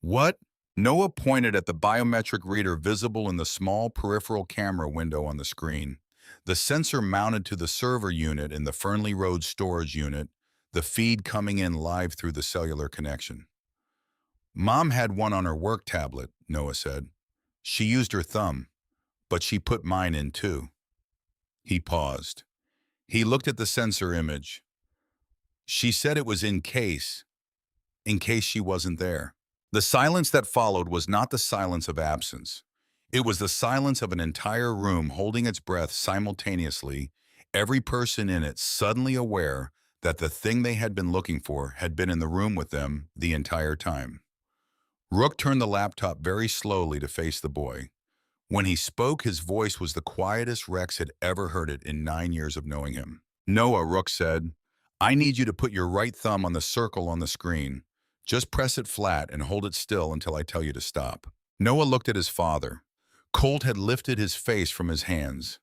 A: What? Noah pointed at the biometric reader visible in the small peripheral camera window on the screen. The sensor mounted to the server unit in the Fernley Road storage unit, the feed coming in live through the cellular connection. Mom had one on her work tablet, Noah said. She used her thumb, but she put mine in too. He paused. He looked at the sensor image. She said it was in case she wasn't there. The silence that followed was not the silence of absence. It was the silence of an entire room holding its breath simultaneously, every person in it suddenly aware that the thing they had been looking for had been in the room with them the entire time. Rook turned the laptop very slowly to face the boy. When he spoke, his voice was the quietest Rex had ever heard it in 9 years of knowing him. "Noah," Rook said, "I need you to put your right thumb on the circle on the screen. Just press it flat and hold it still until I tell you to stop." Noah looked at his father. Colt had lifted his face from his hands.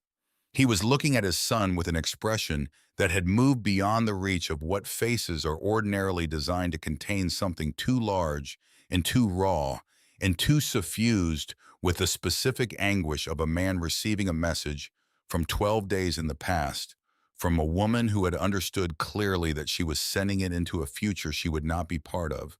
A: He was looking at his son with an expression that had moved beyond the reach of what faces are ordinarily designed to contain something too large and too raw and too suffused with the specific anguish of a man receiving a message from 12 days in the past, from a woman who had understood clearly that she was sending it into a future she would not be part of,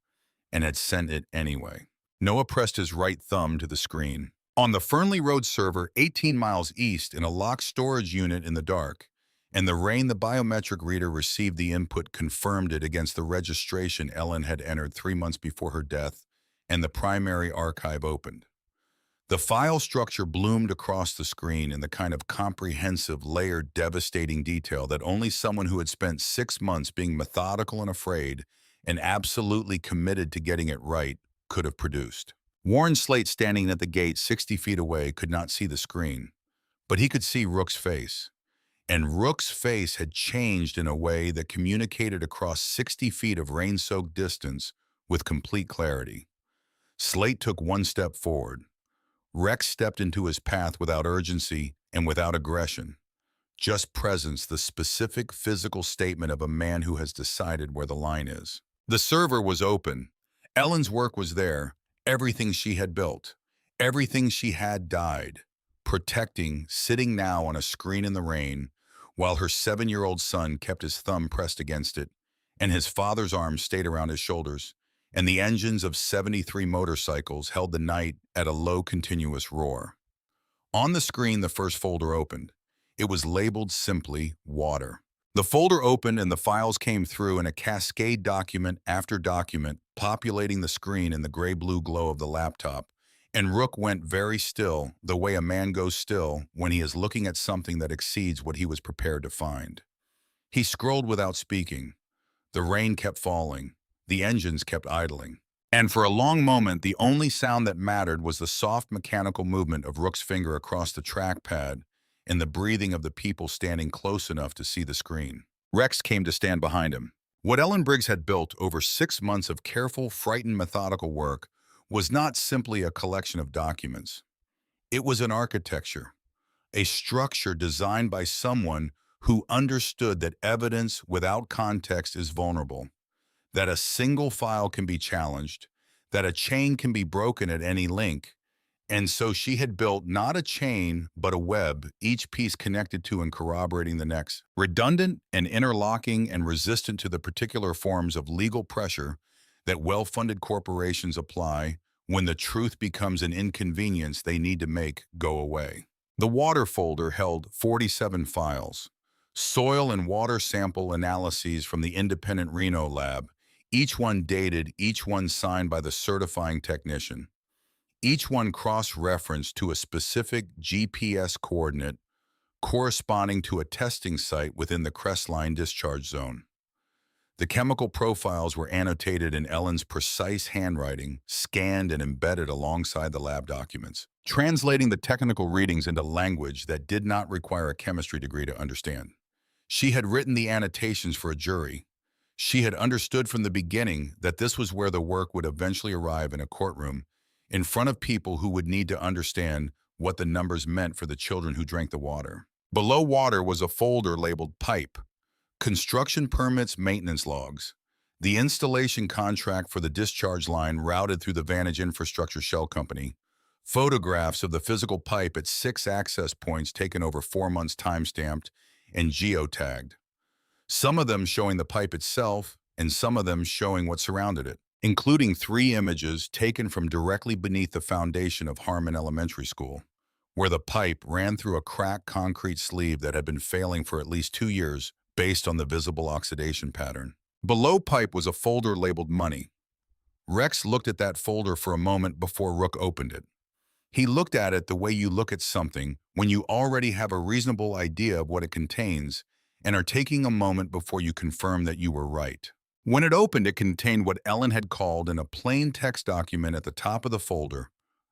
A: and had sent it anyway. Noah pressed his right thumb to the screen. On the Fernley Road server, 18 miles east, in a locked storage unit in the dark, and the rain the biometric reader received the input confirmed it against the registration Ellen had entered 3 months before her death, and the primary archive opened. The file structure bloomed across the screen in the kind of comprehensive, layered, devastating detail that only someone who had spent 6 months being methodical and afraid and absolutely committed to getting it right could have produced. Warren Slate, standing at the gate 60 feet away, could not see the screen, but he could see Rook's face. And Rook's face had changed in a way that communicated across 60 feet of rain-soaked distance with complete clarity. Slate took one step forward. Rex stepped into his path without urgency and without aggression. Just presence, the specific physical statement of a man who has decided where the line is. The server was open. Ellen's work was there. Everything she had built, everything she had died, protecting, sitting now on a screen in the rain, while her 7-year-old son kept his thumb pressed against it, and his father's arms stayed around his shoulders, and the engines of 73 motorcycles held the night at a low, continuous roar. On the screen, the first folder opened. It was labeled simply "Water." The folder opened and the files came through in a cascade, document after document, populating the screen in the gray-blue glow of the laptop, and Rook went very still, the way a man goes still when he is looking at something that exceeds what he was prepared to find. He scrolled without speaking. The rain kept falling. The engines kept idling. And for a long moment, the only sound that mattered was the soft mechanical movement of Rook's finger across the trackpad and the breathing of the people standing close enough to see the screen. Rex came to stand behind him. What Ellen Briggs had built over 6 months of careful, frightened, methodical work was not simply a collection of documents. It was an architecture, a structure designed by someone who understood that evidence without context is vulnerable, that a single file can be challenged, that a chain can be broken at any link. And so she had built not a chain, but a web, each piece connected to and corroborating the next, redundant and interlocking and resistant to the particular forms of legal pressure that well-funded corporations apply when the truth becomes an inconvenience they need to make go away. The water folder held 47 files, soil and water sample analyses from the independent Reno lab, each one dated, each one signed by the certifying technician. Each one cross-referenced to a specific GPS coordinate corresponding to a testing site within the Crestline discharge zone. The chemical profiles were annotated in Ellen's precise handwriting, scanned and embedded alongside the lab documents, translating the technical readings into language that did not require a chemistry degree to understand. She had written the annotations for a jury. She had understood from the beginning that this was where the work would eventually arrive in a courtroom, in front of people who would need to understand what the numbers meant for the children who drank the water. Below water was a folder labeled Pipe, construction permits, maintenance logs, the installation contract for the discharge line routed through the Vantage Infrastructure Shell Company, photographs of the physical pipe at 6 access points taken over 4 months time-stamped and geotagged, some of them showing the pipe itself and some of them showing what surrounded it, including 3 images taken from directly beneath the foundation of Harmon Elementary School, where the pipe ran through a cracked concrete sleeve that had been failing for at least 2 years based on the visible oxidation pattern. Below pipe was a folder labeled money. Rex looked at that folder for a moment before Rook opened it. He looked at it the way you look at something when you already have a reasonable idea of what it contains and are taking a moment before you confirm that you were right. When it opened, it contained what Ellen had called in a plain text document at the top of the folder,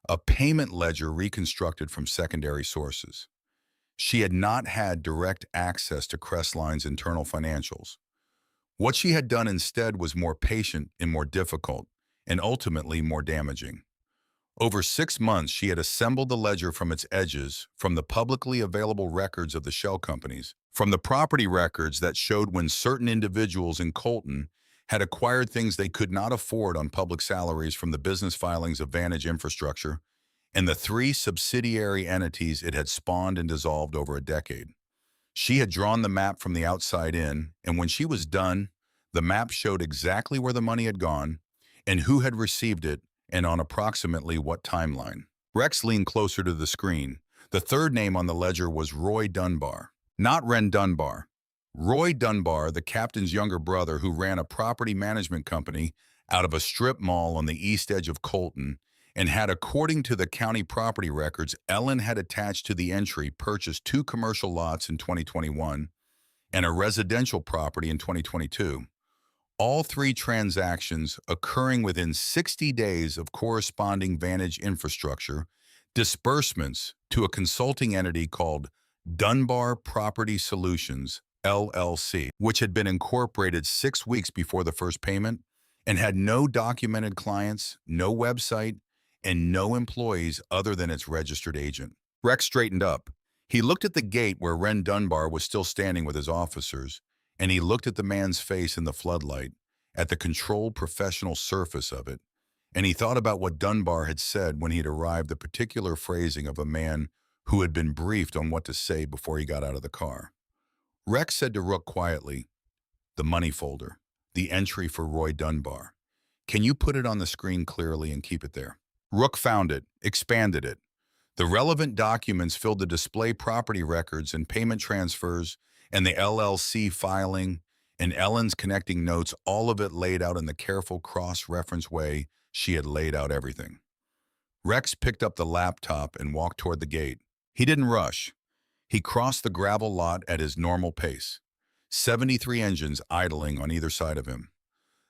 A: a payment ledger reconstructed from secondary sources. She had not had direct access to Crestline's internal financials. What she had done instead was more patient and more difficult, and ultimately more damaging. Over 6 months, she had assembled the ledger from its edges, from the publicly available records of the shell companies, from the property records that showed when certain individuals in Colton had acquired things they could not afford on public salaries from the business filings of Vantage Infrastructure, and the 3 subsidiary entities it had spawned and dissolved over a decade. She had drawn the map from the outside in, and when she was done, the map showed exactly where the money had gone and who had received it and on approximately what timeline. Rex leaned closer to the screen. The third name on the ledger was Roy Dunbar. Not Ren Dunbar. Roy Dunbar, the captain's younger brother who ran a property management company out of a strip mall on the east edge of Colton and had, according to the county property records Ellen had attached to the entry, purchased 2 commercial lots in 2021 and a residential property in 2022. All 3 transactions occurring within 60 days of corresponding Vantage Infrastructure disbursements to a consulting entity called Dunbar Property Solutions, LLC, which had been incorporated 6 weeks before the first payment and had no documented clients, no website, and no employees other than its registered agent. Rex straightened up. He looked at the gate where Ren Dunbar was still standing with his officers, and he looked at the man's face in the floodlight, at the controlled professional surface of it, and he thought about what Dunbar had said when he had arrived, the particular phrasing of a man who had been briefed on what to say before he got out of the car. Rex said to Rook quietly, "The money folder, the entry for Roy Dunbar. Can you put it on the screen clearly and keep it there?" Rook found it, expanded it. The relevant documents filled the display property records and payment transfers and the LLC filing and Ellen's connecting notes, all of it laid out in the careful cross-reference way she had laid out everything. Rex picked up the laptop and walked toward the gate. He didn't rush. He crossed the gravel lot at his normal pace, 73 engines idling on either side of him.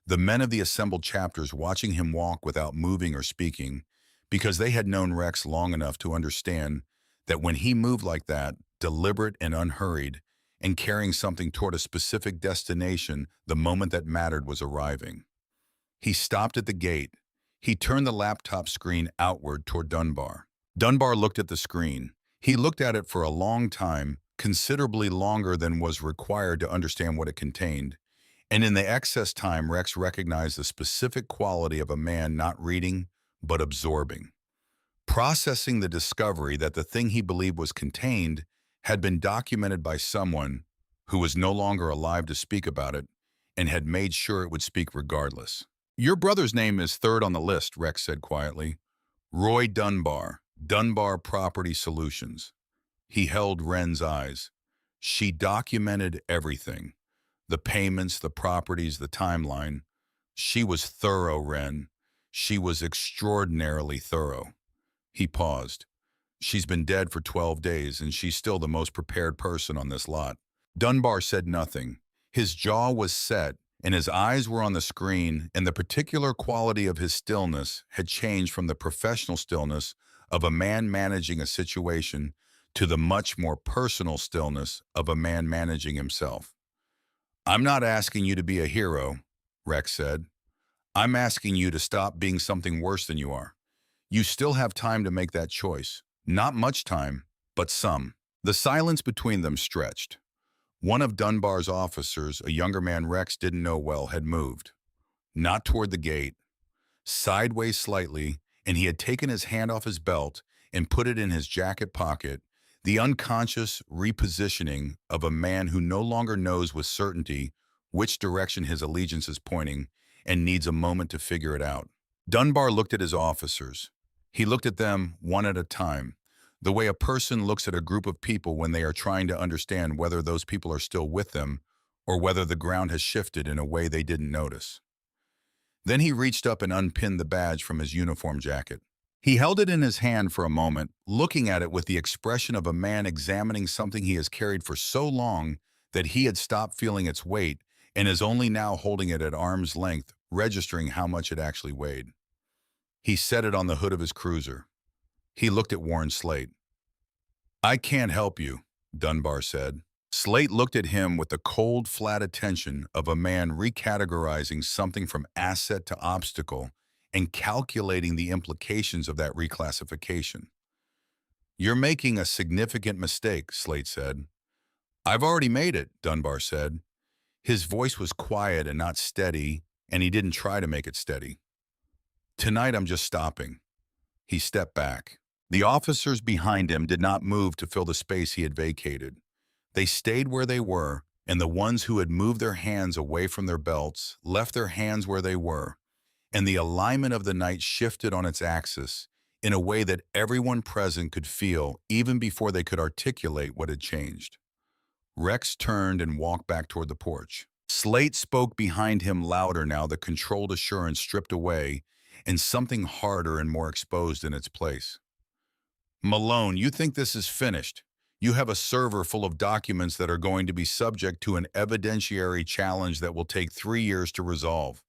A: The men of the assembled chapters watching him walk without moving or speaking, because they had known Rex long enough to understand that when he moved like that, deliberate and unhurried, and carrying something toward a specific destination, the moment that mattered was arriving. He stopped at the gate. He turned the laptop screen outward toward Dunbar. Dunbar looked at the screen. He looked at it for a long time, considerably longer than was required to understand what it contained. And in the excess time, Rex recognized the specific quality of a man not reading, but absorbing. Processing the discovery that the thing he believed was contained had been documented by someone who was no longer alive to speak about it and had made sure it would speak regardless. "Your brother's name is third on the list," Rex said quietly. "Roy Dunbar, Dunbar Property Solutions." He held Ren's eyes. She documented everything. The payments, the properties, the timeline. She was thorough, Ren. She was extraordinarily thorough. He paused. "She's been dead for 12 days, and she's still the most prepared person on this lot." Dunbar said nothing. His jaw was set, and his eyes were on the screen, and the particular quality of his stillness had changed from the professional stillness of a man managing a situation to the much more personal stillness of a man managing himself. "I'm not asking you to be a hero," Rex said. "I'm asking you to stop being something worse than you are. You still have time to make that choice. Not much time, but some." The silence between them stretched. One of Dunbar's officers, a younger man Rex didn't know well, had moved. Not toward the gate, sideways slightly, and he had taken his hand off his belt and put it in his jacket pocket, the unconscious repositioning of a man who no longer knows with certainty which direction his allegiance is pointing and needs a moment to figure it out. Dunbar looked at his officers. He looked at them one at a time. The way a person looks at a group of people when they are trying to understand whether those people are still with them or whether the ground has shifted in a way they didn't notice. Then he reached up and unpinned the badge from his uniform jacket. He held it in his hand for a moment, looking at it with the expression of a man examining something he has carried for so long that he had stopped feeling its weight and is only now holding it at arm's length, registering how much it actually weighed. He set it on the hood of his cruiser. He looked at Warren Slate. "I can't help you," Dunbar said. Slate looked at him with the cold, flat attention of a man recategorizing something from asset to obstacle and calculating the implications of that reclassification. "You're making a significant mistake," Slate said. "I've already made it," Dunbar said. His voice was quiet and not steady, and he didn't try to make it steady. "Tonight I'm just stopping." He stepped back. The officers behind him did not move to fill the space he had vacated. They stayed where they were, and the ones who had moved their hands away from their belts left their hands where they were, and the alignment of the night shifted on its axis in a way that everyone present could feel even before they could articulate what had changed. Rex turned and walked back toward the porch. Slate spoke behind him louder now, the controlled assurance stripped away and something harder and more exposed in its place. "Malone, you think this is finished. You have a server full of documents that are going to be subject to an evidentiary challenge that will take 3 years to resolve.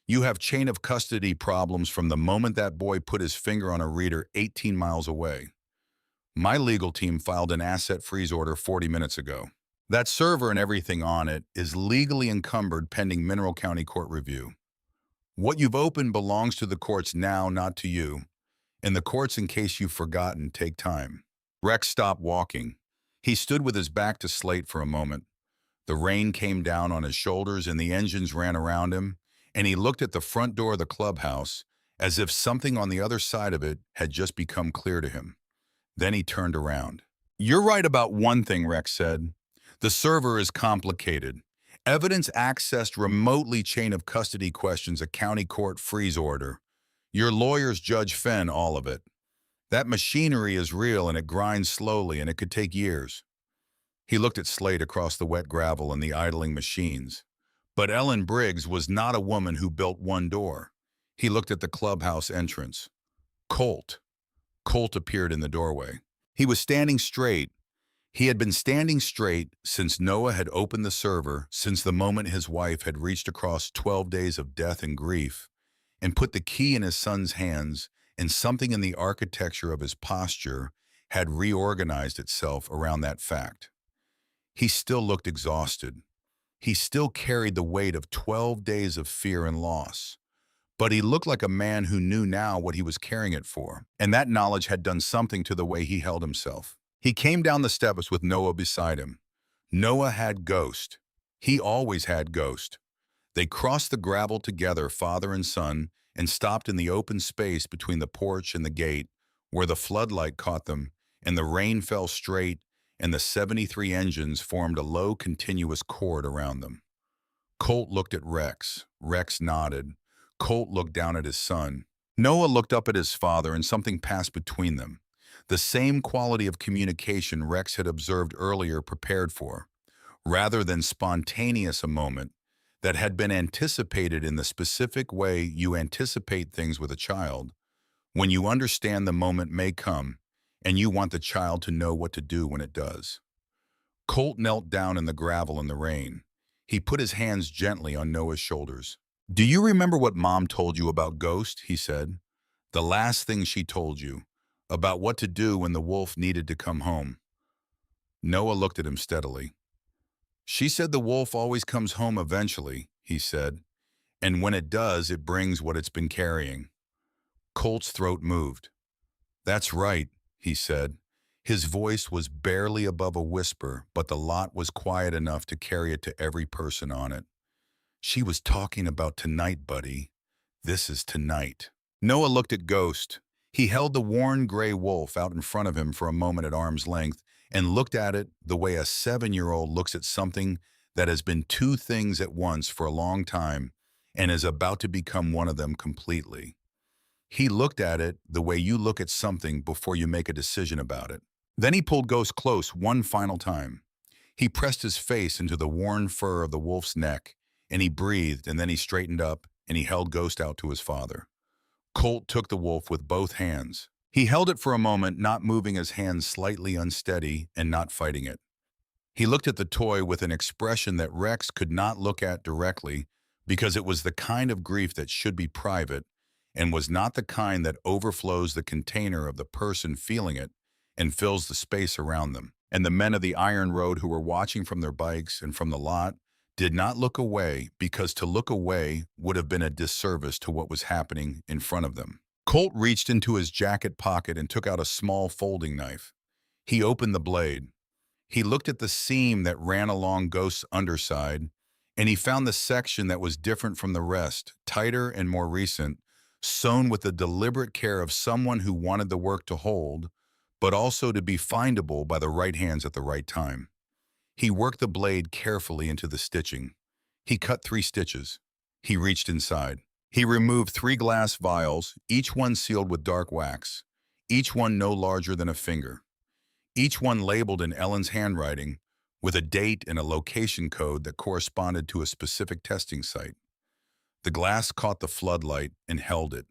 A: You have chain of custody problems from the moment that boy put his finger on a reader 18 miles away. My legal team filed an asset freeze order 40 minutes ago. That server and everything on it is legally encumbered pending Mineral County Court review. What you've opened belongs to the courts now, not to you. And the courts, in case you've forgotten, take time." Rex stopped walking. He stood with his back to Slate for a moment. The rain came down on his shoulders and the engines ran around him, and he looked at the front door of the clubhouse as if something on the other side of it had just become clear to him. Then he turned around. "You're right about one thing," Rex said. "The server is complicated. Evidence accessed remotely chain of custody questions a county court freeze order. Your lawyers Judge Fenn all of it. That machinery is real and it grinds slowly and it could take years." He looked at Slate across the wet gravel and the idling machines. But Ellen Briggs was not a woman who built one door. He looked at the clubhouse entrance. Colt. Colt appeared in the doorway. He was standing straight. He had been standing straight since Noah had opened the server, since the moment his wife had reached across 12 days of death and grief, and put the key in his son's hands, and something in the architecture of his posture had reorganized itself around that fact. He still looked exhausted. He still carried the weight of 12 days of fear and loss. But he looked like a man who knew now what he was carrying it for, and that knowledge had done something to the way he held himself. He came down the steps with Noah beside him. Noah had Ghost. He always had Ghost. They crossed the gravel together, father and son, and stopped in the open space between the porch and the gate, where the floodlight caught them, and the rain fell straight, and the 73 engines formed a low, continuous chord around them. Colt looked at Rex. Rex nodded. Colt looked down at his son. Noah looked up at his father, and something passed between them. The same quality of communication Rex had observed earlier prepared for, rather than spontaneous a moment that had been anticipated in the specific way you anticipate things with a child, when you understand the moment may come and you want the child to know what to do when it does. Colt knelt down in the gravel in the rain. He put his hands gently on Noah's shoulders. "Do you remember what Mom told you about Ghost?" he said. "The last thing she told you, about what to do when the wolf needed to come home." Noah looked at him steadily. "She said the wolf always comes home eventually," he said, "and when it does, it brings what it's been carrying." Colt's throat moved. "That's right," he said. His voice was barely above a whisper, but the lot was quiet enough to carry it to every person on it. "She was talking about tonight, buddy. This is tonight." Noah looked at Ghost. He held the worn gray wolf out in front of him for a moment at arm's length and looked at it the way a 7-year-old looks at something that has been two things at once for a long time and is about to become one of them completely. He looked at it the way you look at something before you make a decision about it. Then he pulled Ghost close one final time. He pressed his face into the worn fur of the wolf's neck, and he breathed, and then he straightened up, and he held Ghost out to his father. Colt took the wolf with both hands. He held it for a moment, not moving his hands slightly unsteady and not fighting it. He looked at the toy with an expression that Rex could not look at directly because it was the kind of grief that should be private and was not the kind that overflows the container of the person feeling it and fills the space around them. And the men of the Iron Road who were watching from their bikes and from the lot did not look away because to look away would have been a disservice to what was happening in front of them. Colt reached into his jacket pocket and took out a small folding knife. He opened the blade. He looked at the seam that ran along Ghost's underside, and he found the section that was different from the rest, tighter and more recent, sewn with the deliberate care of someone who wanted the work to hold, but also to be findable by the right hands at the right time. He worked the blade carefully into the stitching. He cut 3 stitches. He reached inside. He removed 3 glass vials, each one sealed with dark wax, each one no larger than a finger. Each one labeled in Ellen's handwriting with a date and a location code that corresponded to a specific testing site. The glass caught the floodlight and held it.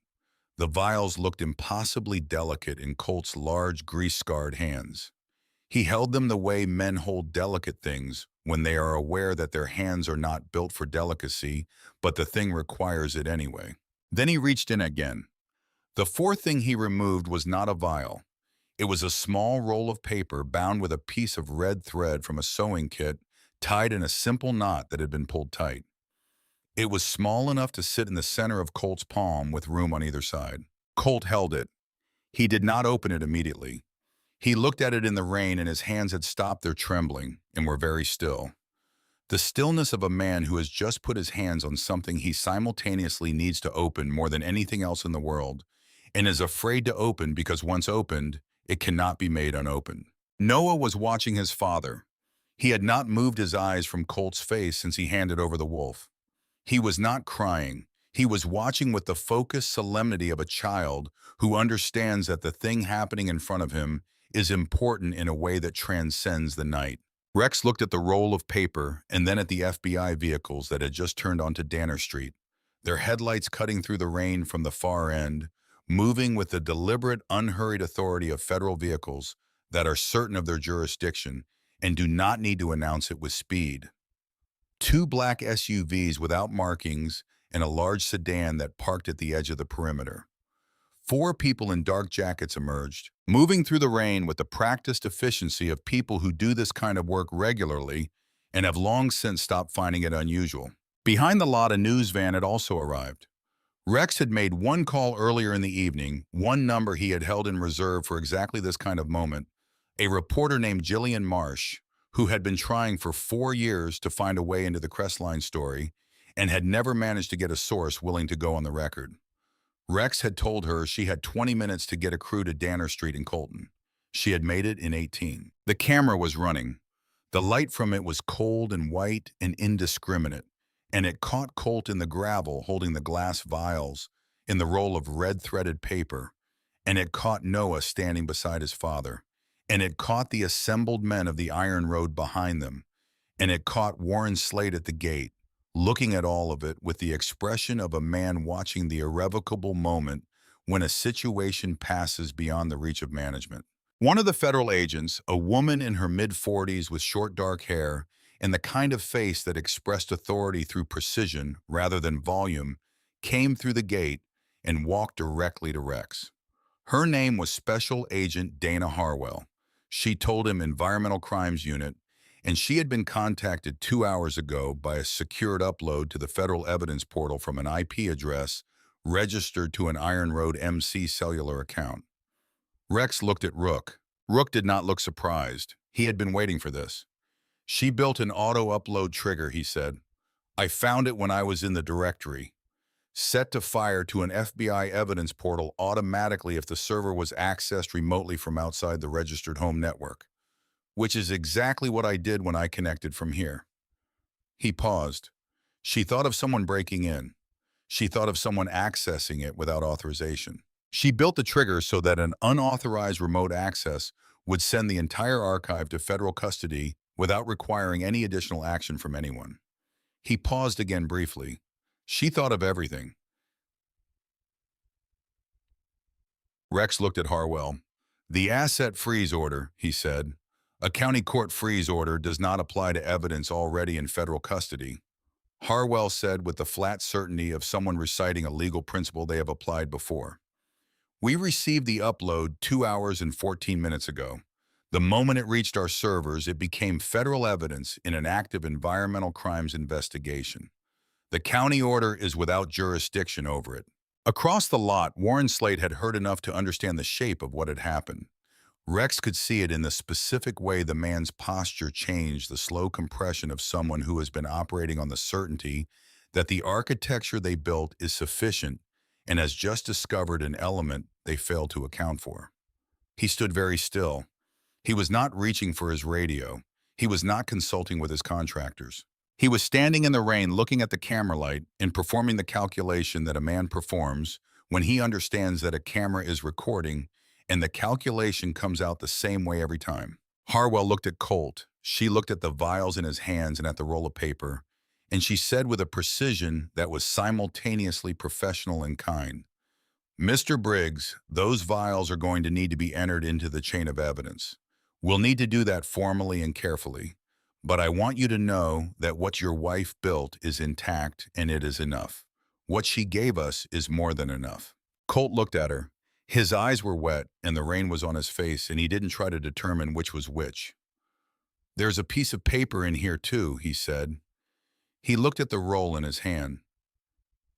A: The vials looked impossibly delicate in Colt's large, grease-scarred hands. He held them the way men hold delicate things when they are aware that their hands are not built for delicacy, but the thing requires it anyway. Then he reached in again. The 4th thing he removed was not a vial. It was a small roll of paper bound with a piece of red thread from a sewing kit tied in a simple knot that had been pulled tight. It was small enough to sit in the center of Colt's palm with room on either side. Colt held it. He did not open it immediately. He looked at it in the rain and his hands had stopped their trembling and were very still. The stillness of a man who has just put his hands on something he simultaneously needs to open more than anything else in the world and is afraid to open because once opened, it cannot be made unopened. Noah was watching his father. He had not moved his eyes from Colt's face since he handed over the wolf. He was not crying. He was watching with the focused solemnity of a child who understands that the thing happening in front of him is important in a way that transcends the night. Rex looked at the roll of paper and then at the FBI vehicles that had just turned onto Danner Street, their headlights cutting through the rain from the far end, moving with the deliberate, unhurried authority of federal vehicles that are certain of their jurisdiction and do not need to announce it with speed. 2 black SUVs without markings and a large sedan that parked at the edge of the perimeter. 4 people in dark jackets emerged, moving through the rain with the practiced efficiency of people who do this kind of work regularly and have long since stopped finding it unusual. Behind the lot, a news van had also arrived. Rex had made 1 call earlier in the evening, 1 number he had held in reserve for exactly this kind of moment, a reporter named Jillian Marsh, who had been trying for 4 years to find a way into the Crestline story and had never managed to get a source willing to go on the record. Rex had told her she had 20 minutes to get a crew to Danner Street in Colton. She had made it in 18. The camera was running. The light from it was cold and white and indiscriminate, and it caught Colt in the gravel holding the glass vials in the roll of red-threaded paper, and it caught Noah standing beside his father, and it caught the assembled men of the Iron Road behind them, and it caught Warren Slade at the gate, looking at all of it with the expression of a man watching the irrevocable moment when a situation passes beyond the reach of management. One of the federal agents, a woman in her mid-40s with short dark hair and the kind of face that expressed authority through precision rather than volume, came through the gate and walked directly to Rex. Her name was Special Agent Dana Harwell. She told him Environmental Crimes Unit, and she had been contacted 2 hours ago by a secured upload to the federal evidence portal from an IP address registered to an Iron Road MC cellular account. Rex looked at Rook. Rook did not look surprised. He had been waiting for this. She built an auto-upload trigger, he said. I found it when I was in the directory. Set to fire to an FBI evidence portal automatically if the server was accessed remotely from outside the registered home network, which is exactly what I did when I connected from here. He paused. She thought of someone breaking in. She thought of someone accessing it without authorization. She built the trigger so that an unauthorized remote access would send the entire archive to federal custody without requiring any additional action from anyone. He paused again briefly. She thought of everything. Rex looked at Harwell. The asset freeze order, he said. A county court freeze order does not apply to evidence already in federal custody. Harwell said with the flat certainty of someone reciting a legal principle they have applied before. We received the upload 2 hours and 14 minutes ago. The moment it reached our servers, it became federal evidence in an active environmental crimes investigation. The county order is without jurisdiction over it. Across the lot, Warren Slate had heard enough to understand the shape of what had happened. Rex could see it in the specific way the man's posture changed, the slow compression of someone who has been operating on the certainty that the architecture they built is sufficient and has just discovered an element they failed to account for. He stood very still. He was not reaching for his radio. He was not consulting with his contractors. He was standing in the rain looking at the camera light and performing the calculation that a man performs when he understands that a camera is recording and the calculation comes out the same way every time. Harwell looked at Colt. She looked at the vials in his hands and at the roll of paper, and she said with a precision that was simultaneously professional and kind, Mr. Briggs, those vials are going to need to be entered into the chain of evidence. We'll need to do that formally and carefully, but I want you to know that what your wife built is intact and it is enough. What she gave us is more than enough. Colt looked at her. His eyes were wet and the rain was on his face, and he didn't try to determine which was which. There's a piece of paper in here too, he said. He looked at the roll in his hand.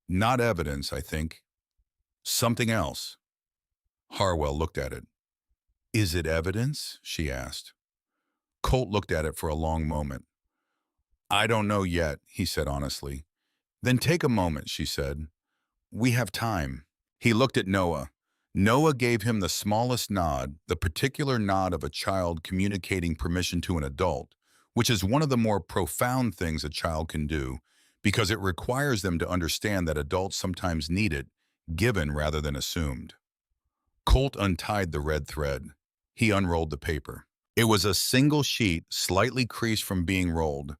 A: Not evidence, I think. Something else. Harwell looked at it. Is it evidence? She asked. Colt looked at it for a long moment. I don't know yet, he said honestly. Then take a moment, she said. We have time. He looked at Noah. Noah gave him the smallest nod, the particular nod of a child communicating permission to an adult, which is one of the more profound things a child can do, because it requires them to understand that adults sometimes need it, given rather than assumed. Colt untied the red thread. He unrolled the paper. It was a single sheet, slightly creased from being rolled,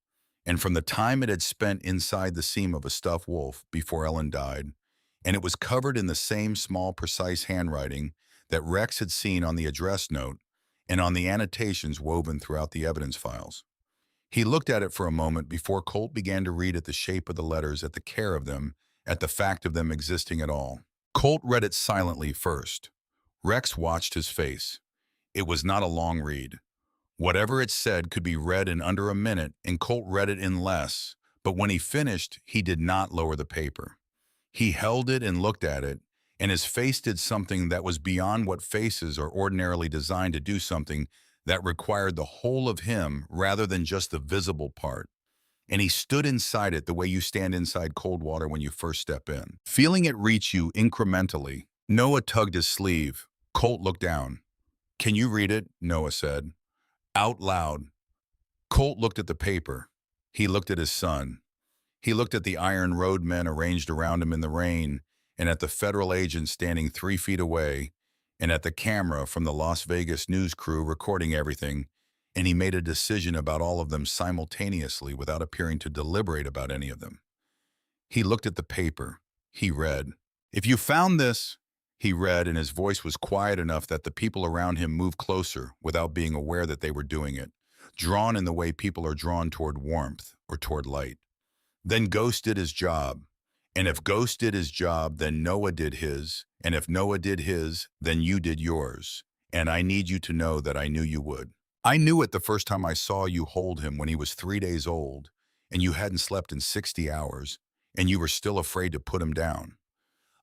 A: and from the time it had spent inside the seam of a stuffed wolf before Ellen died, and it was covered in the same small, precise handwriting that Rex had seen on the address note and on the annotations woven throughout the evidence files. He looked at it for a moment before Colt began to read at the shape of the letters, at the care of them, at the fact of them existing at all. Colt read it silently first. Rex watched his face. It was not a long read. Whatever it said could be read in under a minute, and Colt read it in less, but when he finished, he did not lower the paper. He held it and looked at it, and his face did something that was beyond what faces are ordinarily designed to do, something that required the whole of him rather than just the visible part. And he stood inside it the way you stand inside cold water when you first step in, feeling it reach you incrementally. Noah tugged his sleeve. Colt looked down. Can you read it? Noah said. Out loud. Colt looked at the paper. He looked at his son. He looked at the iron roadmen arranged around him in the rain, and at the federal agent standing 3 feet away, and at the camera from the Las Vegas news crew recording everything, and he made a decision about all of them simultaneously without appearing to deliberate about any of them. He looked at the paper. He read. If you found this, he read, and his voice was quiet enough that the people around him moved closer without being aware that they were doing it, drawn in the way people are drawn toward warmth or toward light. Then Ghost did his job. And if Ghost did his job, then Noah did his. And if Noah did his, then you did yours. And I need you to know that I knew you would. I knew it the first time I saw you hold him when he was 3 days old, and you hadn't slept in 60 hours, and you were still afraid to put him down.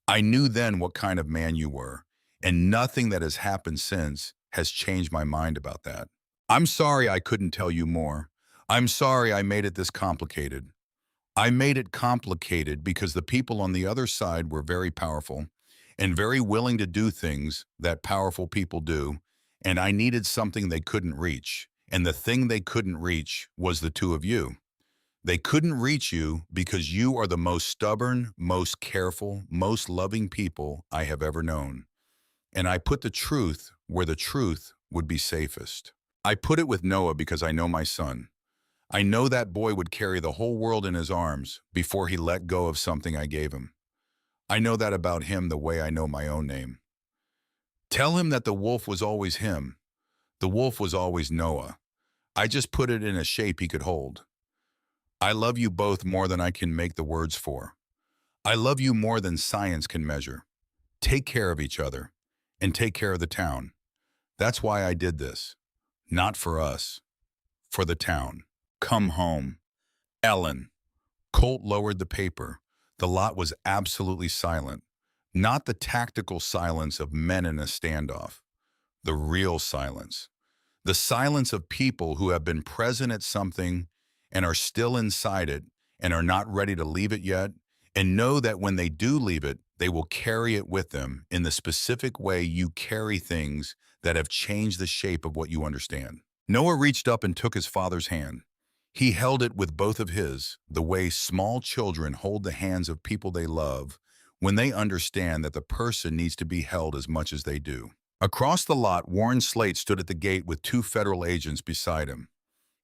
A: I knew then what kind of man you were, and nothing that has happened since has changed my mind about that. I'm sorry I couldn't tell you more. I'm sorry I made it this complicated. I made it complicated because the people on the other side were very powerful and very willing to do things that powerful people do, and I needed something they couldn't reach. And the thing they couldn't reach was the two of you. They couldn't reach you because you are the most stubborn, most careful, most loving people I have ever known. and I put the truth where the truth would be safest. I put it with Noah because I know my son. I know that boy would carry the whole world in his arms before he let go of something I gave him. I know that about him the way I know my own name. Tell him that the wolf was always him. The wolf was always Noah. I just put it in a shape he could hold. I love you both more than I can make the words for. I love you more than science can measure. Take care of each other, and take care of the town. That's why I did this. Not for us, for the town. Come home. Ellen. Colt lowered the paper. The lot was absolutely silent. Not the tactical silence of men in a standoff. The real silence. The silence of people who have been present at something and are still inside it and are not ready to leave it yet, and know that when they do leave it, they will carry it with them in the specific way you carry things that have changed the shape of what you understand. Noah reached up and took his father's hand. He held it with both of his, the way small children hold the hands of people they love when they understand that the person needs to be held as much as they do. Across the lot, Warren Slate stood at the gate with two federal agents beside him.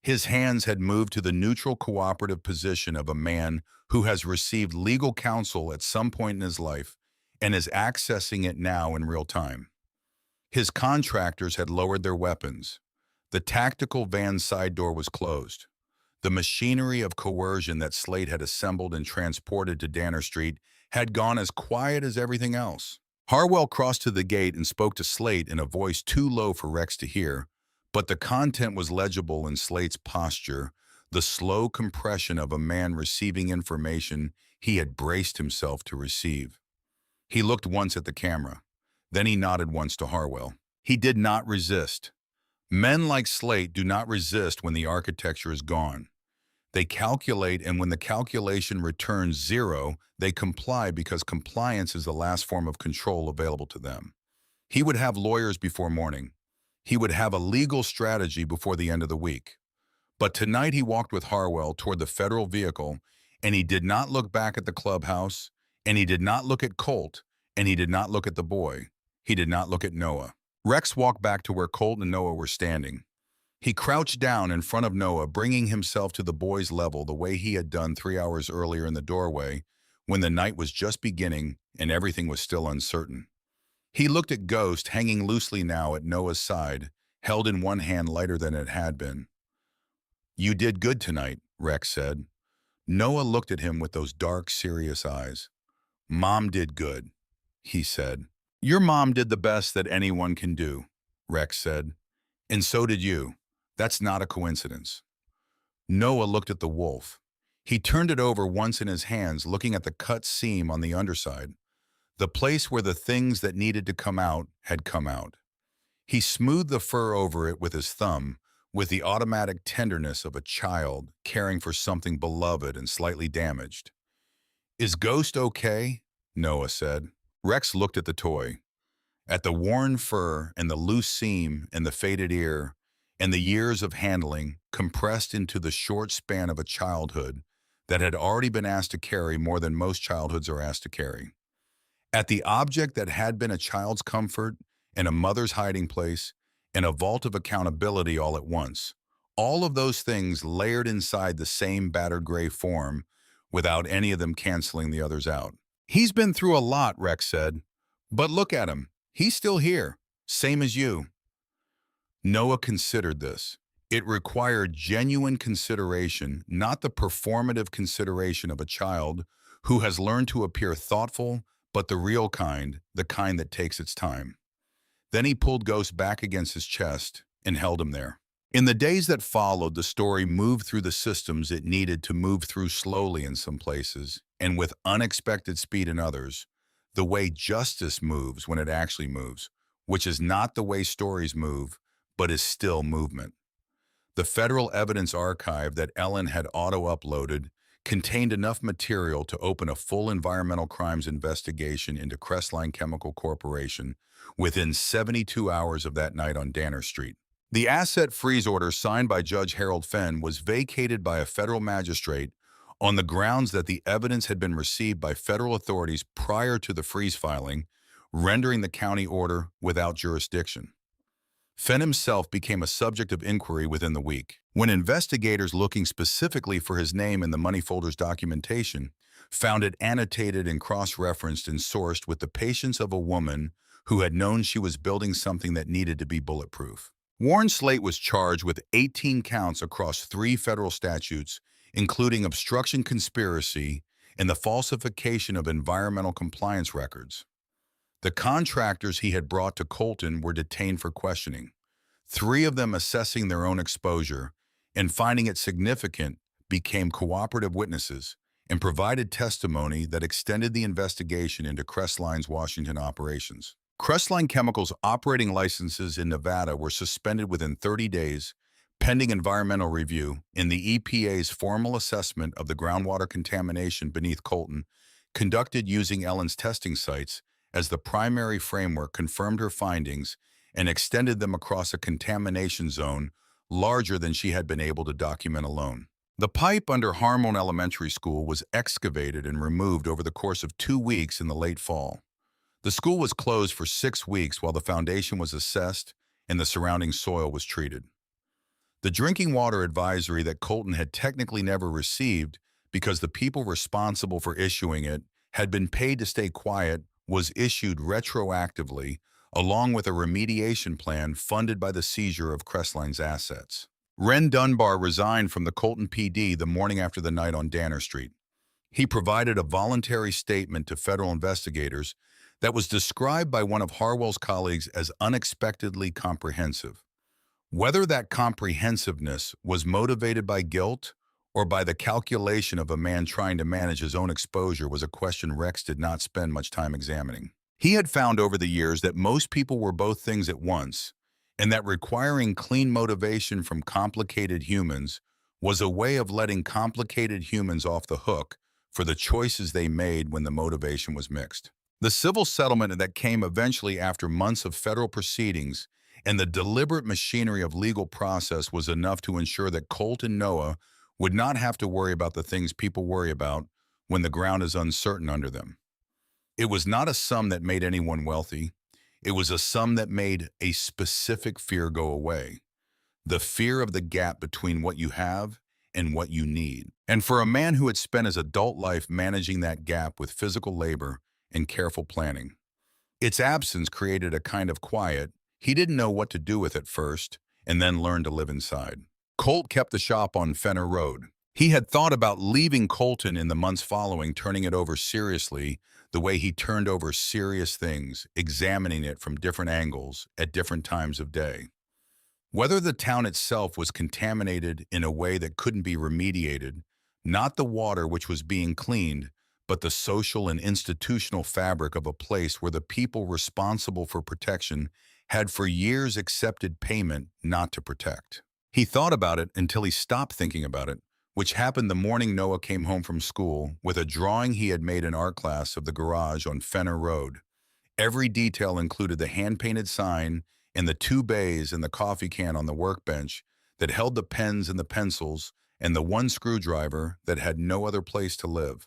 A: His hands had moved to the neutral cooperative position of a man who has received legal counsel at some point in his life and is accessing it now in real time. His contractors had lowered their weapons. The tactical van's side door was closed. The machinery of coercion that Slate had assembled and transported to Danner Street had gone as quiet as everything else. Harwell crossed to the gate and spoke to Slate in a voice too low for Rex to hear, but the content was legible in Slate's posture, the slow compression of a man receiving information he had braced himself to receive. He looked once at the camera. Then he nodded once to Harwell. He did not resist. Men like Slate do not resist when the architecture is gone. They calculate, and when the calculation returns zero, they comply because compliance is the last form of control available to them. He would have lawyers before morning. He would have a legal strategy before the end of the week. But tonight he walked with Harwell toward the federal vehicle, and he did not look back at the clubhouse, and he did not look at Colt, and he did not look at the boy. He did not look at Noah. Rex walked back to where Colt and Noah were standing. He crouched down in front of Noah, bringing himself to the boy's level the way he had done 3 hours earlier in the doorway, when the night was just beginning and everything was still uncertain. He looked at Ghost, hanging loosely now at Noah's side, held in one hand lighter than it had been. "You did good tonight," Rex said. Noah looked at him with those dark, serious eyes. "Mom did good," he said. "Your mom did the best that anyone can do," Rex said. "And so did you. That's not a coincidence." Noah looked at the wolf. He turned it over once in his hands, looking at the cut seam on the underside, the place where the things that needed to come out had come out. He smoothed the fur over it with his thumb, with the automatic tenderness of a child caring for something beloved and slightly damaged. "Is Ghost okay?" Noah said. Rex looked at the toy, at the worn fur and the loose seam and the faded ear, and the years of handling compressed into the short span of a childhood that had already been asked to carry more than most childhoods are asked to carry. At the object that had been a child's comfort and a mother's hiding place and a vault of accountability all at once, all of those things layered inside the same battered gray form without any of them canceling the others out. "He's been through a lot," Rex said. "But look at him. He's still here, same as you." Noah considered this. It required genuine consideration, not the performative consideration of a child who has learned to appear thoughtful, but the real kind, the kind that takes its time. Then he pulled Ghost back against his chest and held him there. In the days that followed, the story moved through the systems it needed to move through slowly in some places and with unexpected speed in others, the way justice moves when it actually moves, which is not the way stories move, but is still movement. The federal evidence archive that Ellen had auto-uploaded contained enough material to open a full environmental crimes investigation into Crestline Chemical Corporation within 72 hours of that night on Danner Street. The asset freeze order signed by Judge Harold Fenn was vacated by a federal magistrate on the grounds that the evidence had been received by federal authorities prior to the freeze filing, rendering the county order without jurisdiction. Fenn himself became a subject of inquiry within the week. When investigators looking specifically for his name in the money folder's documentation found it annotated and cross-referenced and sourced with the patience of a woman who had known she was building something that needed to be bulletproof. Warren Slate was charged with 18 counts across 3 federal statutes, including obstruction conspiracy and the falsification of environmental compliance records. The contractors he had brought to Colton were detained for questioning, 3 of them assessing their own exposure and finding it significant became cooperative witnesses and provided testimony that extended the investigation into Crestline's Washington operations. Crestline Chemicals' operating licenses in Nevada were suspended within 30 days, pending environmental review in the EPA's formal assessment of the groundwater contamination beneath Colton, conducted using Ellen's testing sites as the primary framework, confirmed her findings and extended them across a contamination zone larger than she had been able to document alone. The pipe under Harmon Elementary School was excavated and removed over the course of 2 weeks in the late fall. The school was closed for 6 weeks while the foundation was assessed and the surrounding soil was treated. The drinking water advisory that Colton had technically never received because the people responsible for issuing it had been paid to stay quiet was issued retroactively, along with a remediation plan funded by the seizure of Crestline's assets. Ren Dunbar resigned from the Colton PD the morning after the night on Danner Street. He provided a voluntary statement to federal investigators that was described by one of Harwell's colleagues as unexpectedly comprehensive. Whether that comprehensiveness was motivated by guilt or by the calculation of a man trying to manage his own exposure was a question Rex did not spend much time examining. He had found over the years that most people were both things at once, and that requiring clean motivation from complicated humans was a way of letting complicated humans off the hook for the choices they made when the motivation was mixed. The civil settlement that came eventually after months of federal proceedings and the deliberate machinery of legal process was enough to ensure that Colt and Noah would not have to worry about the things people worry about when the ground is uncertain under them. It was not a sum that made anyone wealthy. It was a sum that made a specific fear go away. The fear of the gap between what you have and what you need. And for a man who had spent his adult life managing that gap with physical labor and careful planning, its absence created a kind of quiet he didn't know what to do with at first, and then learned to live inside. Colt kept the shop on Fenner Road. He had thought about leaving Colton in the months following, turning it over seriously the way he turned over serious things, examining it from different angles at different times of day. Whether the town itself was contaminated in a way that couldn't be remediated, not the water which was being cleaned, but the social and institutional fabric of a place where the people responsible for protection had for years accepted payment not to protect. He thought about it until he stopped thinking about it, which happened the morning Noah came home from school with a drawing he had made in art class of the garage on Fenner Road. Every detail included the hand-painted sign and the 2 bays and the coffee can on the workbench that held the pens and the pencils and the 1 screwdriver that had no other place to live.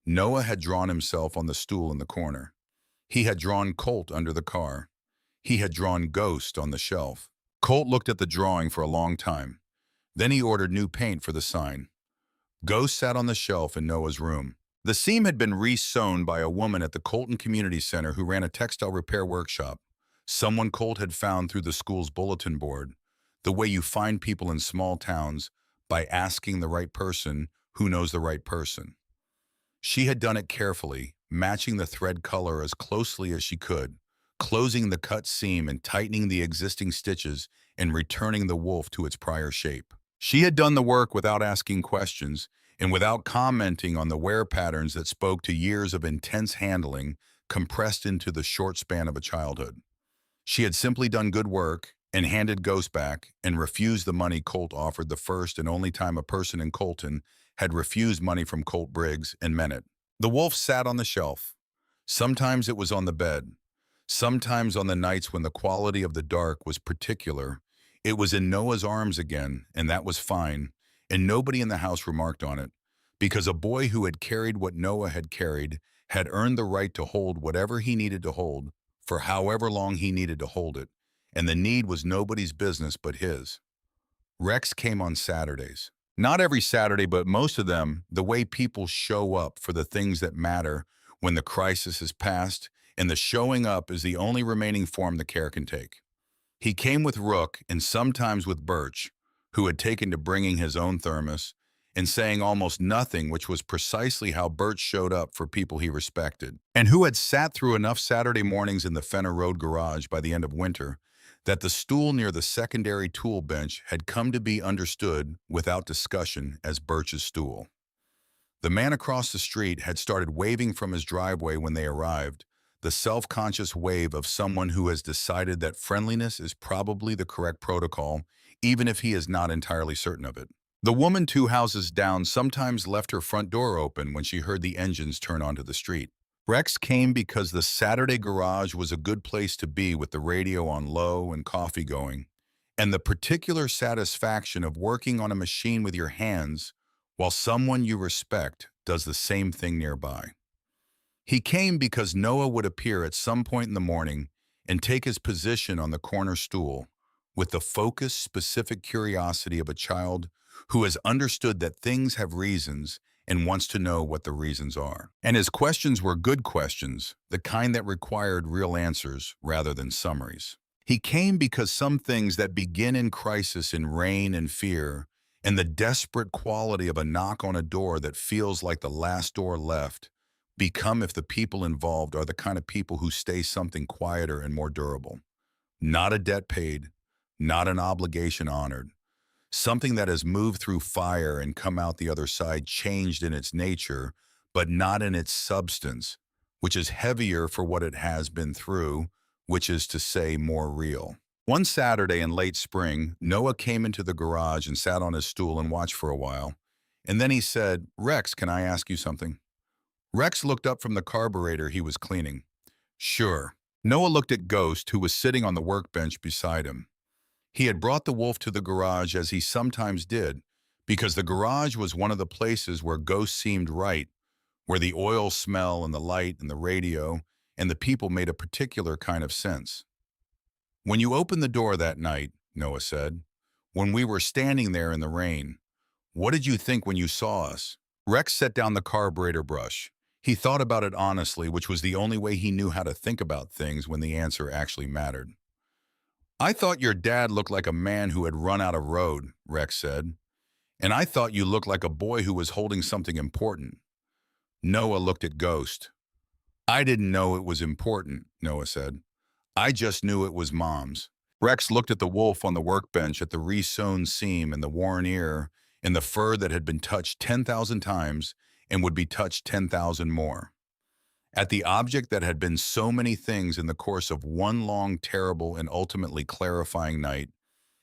A: Noah had drawn himself on the stool in the corner. He had drawn Colt under the car. He had drawn Ghost on the shelf. Colt looked at the drawing for a long time. Then he ordered new paint for the sign. Ghost sat on the shelf in Noah's room. The seam had been re-sewn by a woman at the Colton Community Center who ran a textile repair workshop, someone Colt had found through the school's bulletin board, the way you find people in small towns by asking the right person who knows the right person. She had done it carefully, matching the thread color as closely as she could, closing the cut seam and tightening the existing stitches and returning the wolf to its prior shape. She had done the work without asking questions and without commenting on the wear patterns that spoke to years of intense handling compressed into the short span of a childhood. She had simply done good work and handed Ghost back and refused the money Colt offered, the first and only time a person in Colton had refused money from Colt Briggs and meant it. The wolf sat on the shelf. Sometimes it was on the bed. Sometimes on the nights when the quality of the dark was particular, it was in Noah's arms again, and that was fine, and nobody in the house remarked on it, because a boy who had carried what Noah had carried had earned the right to hold whatever he needed to hold for however long he needed to hold it, and the need was nobody's business but his. Rex came on Saturdays. Not every Saturday, but most of them, the way people show up for the things that matter when the crisis is past, and the showing up is the only remaining form the care can take. He came with Rook and sometimes with Birch, who had taken to bringing his own thermos and saying almost nothing, which was precisely how Birch showed up for people he respected, and who had sat through enough Saturday mornings in the Fenner Road garage by the end of winter that the stool near the secondary tool bench had come to be understood without discussion as Birch's stool. The man across the street had started waving from his driveway when they arrived, the self-conscious wave of someone who has decided that friendliness is probably the correct protocol, even if he is not entirely certain of it. The woman 2 houses down sometimes left her front door open when she heard the engines turn onto the street. Rex came because the Saturday garage was a good place to be with the radio on low and coffee going, and the particular satisfaction of working on a machine with your hands while someone you respect does the same thing nearby. He came because Noah would appear at some point in the morning and take his position on the corner stool with the focused, specific curiosity of a child who has understood that things have reasons and wants to know what the reasons are. And his questions were good questions, the kind that required real answers rather than summaries. He came because some things that begin in crisis, in rain and fear, and the desperate quality of a knock on a door that feels like the last door left, become if the people involved are the kind of people who stay something quieter and more durable. Not a debt paid, not an obligation honored, something that has moved through fire and come out the other side changed in its nature, but not in its substance, which is heavier for what it has been through, which is to say more real. One Saturday in late spring, Noah came into the garage and sat on his stool and watched for a while. And then he said, "Rex, can I ask you something?" Rex looked up from the carburetor he was cleaning. "Sure." Noah looked at Ghost, who was sitting on the workbench beside him. He had brought the wolf to the garage as he sometimes did, because the garage was one of the places where Ghost seemed right, where the oil smell and the light and the radio and the people made a particular kind of sense. "When you opened the door that night," Noah said, "when we were standing there in the rain, what did you think when you saw us?" Rex set down the carburetor brush. He thought about it honestly, which was the only way he knew how to think about things when the answer actually mattered. "I thought your dad looked like a man who had run out of road," Rex said. "And I thought you looked like a boy who was holding something important." Noah looked at Ghost. "I didn't know it was important," Noah said. "I just knew it was Mom's." Rex looked at the wolf on the workbench, at the re-sewn seam and the worn ear and the fur that had been touched 10,000 times and would be touched 10,000 more. At the object that had been so many things in the course of one long, terrible, and ultimately clarifying night,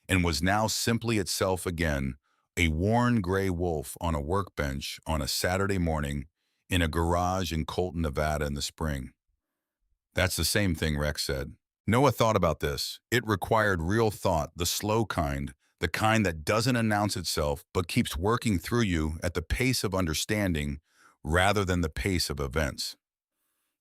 A: and was now simply itself again, a worn gray wolf on a workbench on a Saturday morning in a garage in Colton, Nevada in the spring. "That's the same thing," Rex said. Noah thought about this. It required real thought, the slow kind, the kind that doesn't announce itself but keeps working through you at the pace of understanding rather than the pace of events.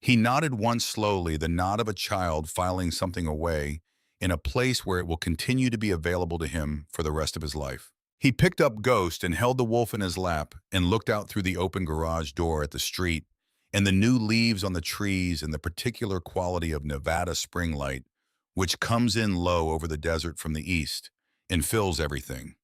A: He nodded once slowly, the nod of a child filing something away in a place where it will continue to be available to him for the rest of his life. He picked up Ghost and held the wolf in his lap and looked out through the open garage door at the street and the new leaves on the trees and the particular quality of Nevada spring light, which comes in low over the desert from the east and fills everything.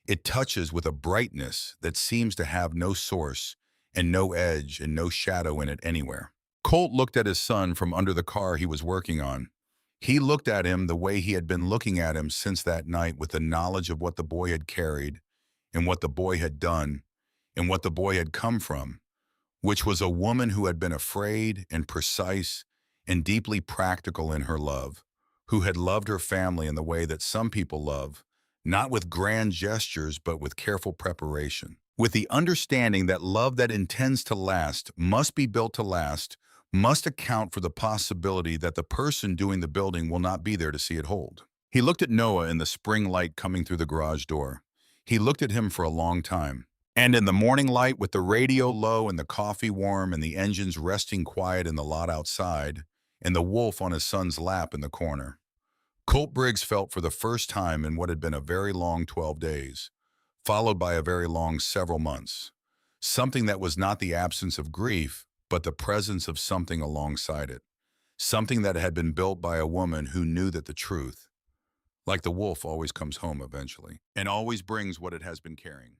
A: It touches with a brightness that seems to have no source and no edge and no shadow in it anywhere. Colt looked at his son from under the car he was working on. He looked at him the way he had been looking at him since that night, with the knowledge of what the boy had carried and what the boy had done and what the boy had come from, which was a woman who had been afraid and precise and deeply practical in her love, who had loved her family in the way that some people love, not with grand gestures but with careful preparation, with the understanding that love that intends to last must be built to last, must account for the possibility that the person doing the building will not be there to see it hold. He looked at Noah in the spring light coming through the garage door. He looked at him for a long time. And in the morning light, with the radio low and the coffee warm and the engines resting quiet in the lot outside, and the wolf on his son's lap in the corner, Colt Briggs felt for the first time in what had been a very long 12 days, followed by a very long several months, something that was not the absence of grief, but the presence of something alongside it, something that had been built by a woman who knew that the truth, like the wolf, always comes home eventually, and always brings what it has been carrying.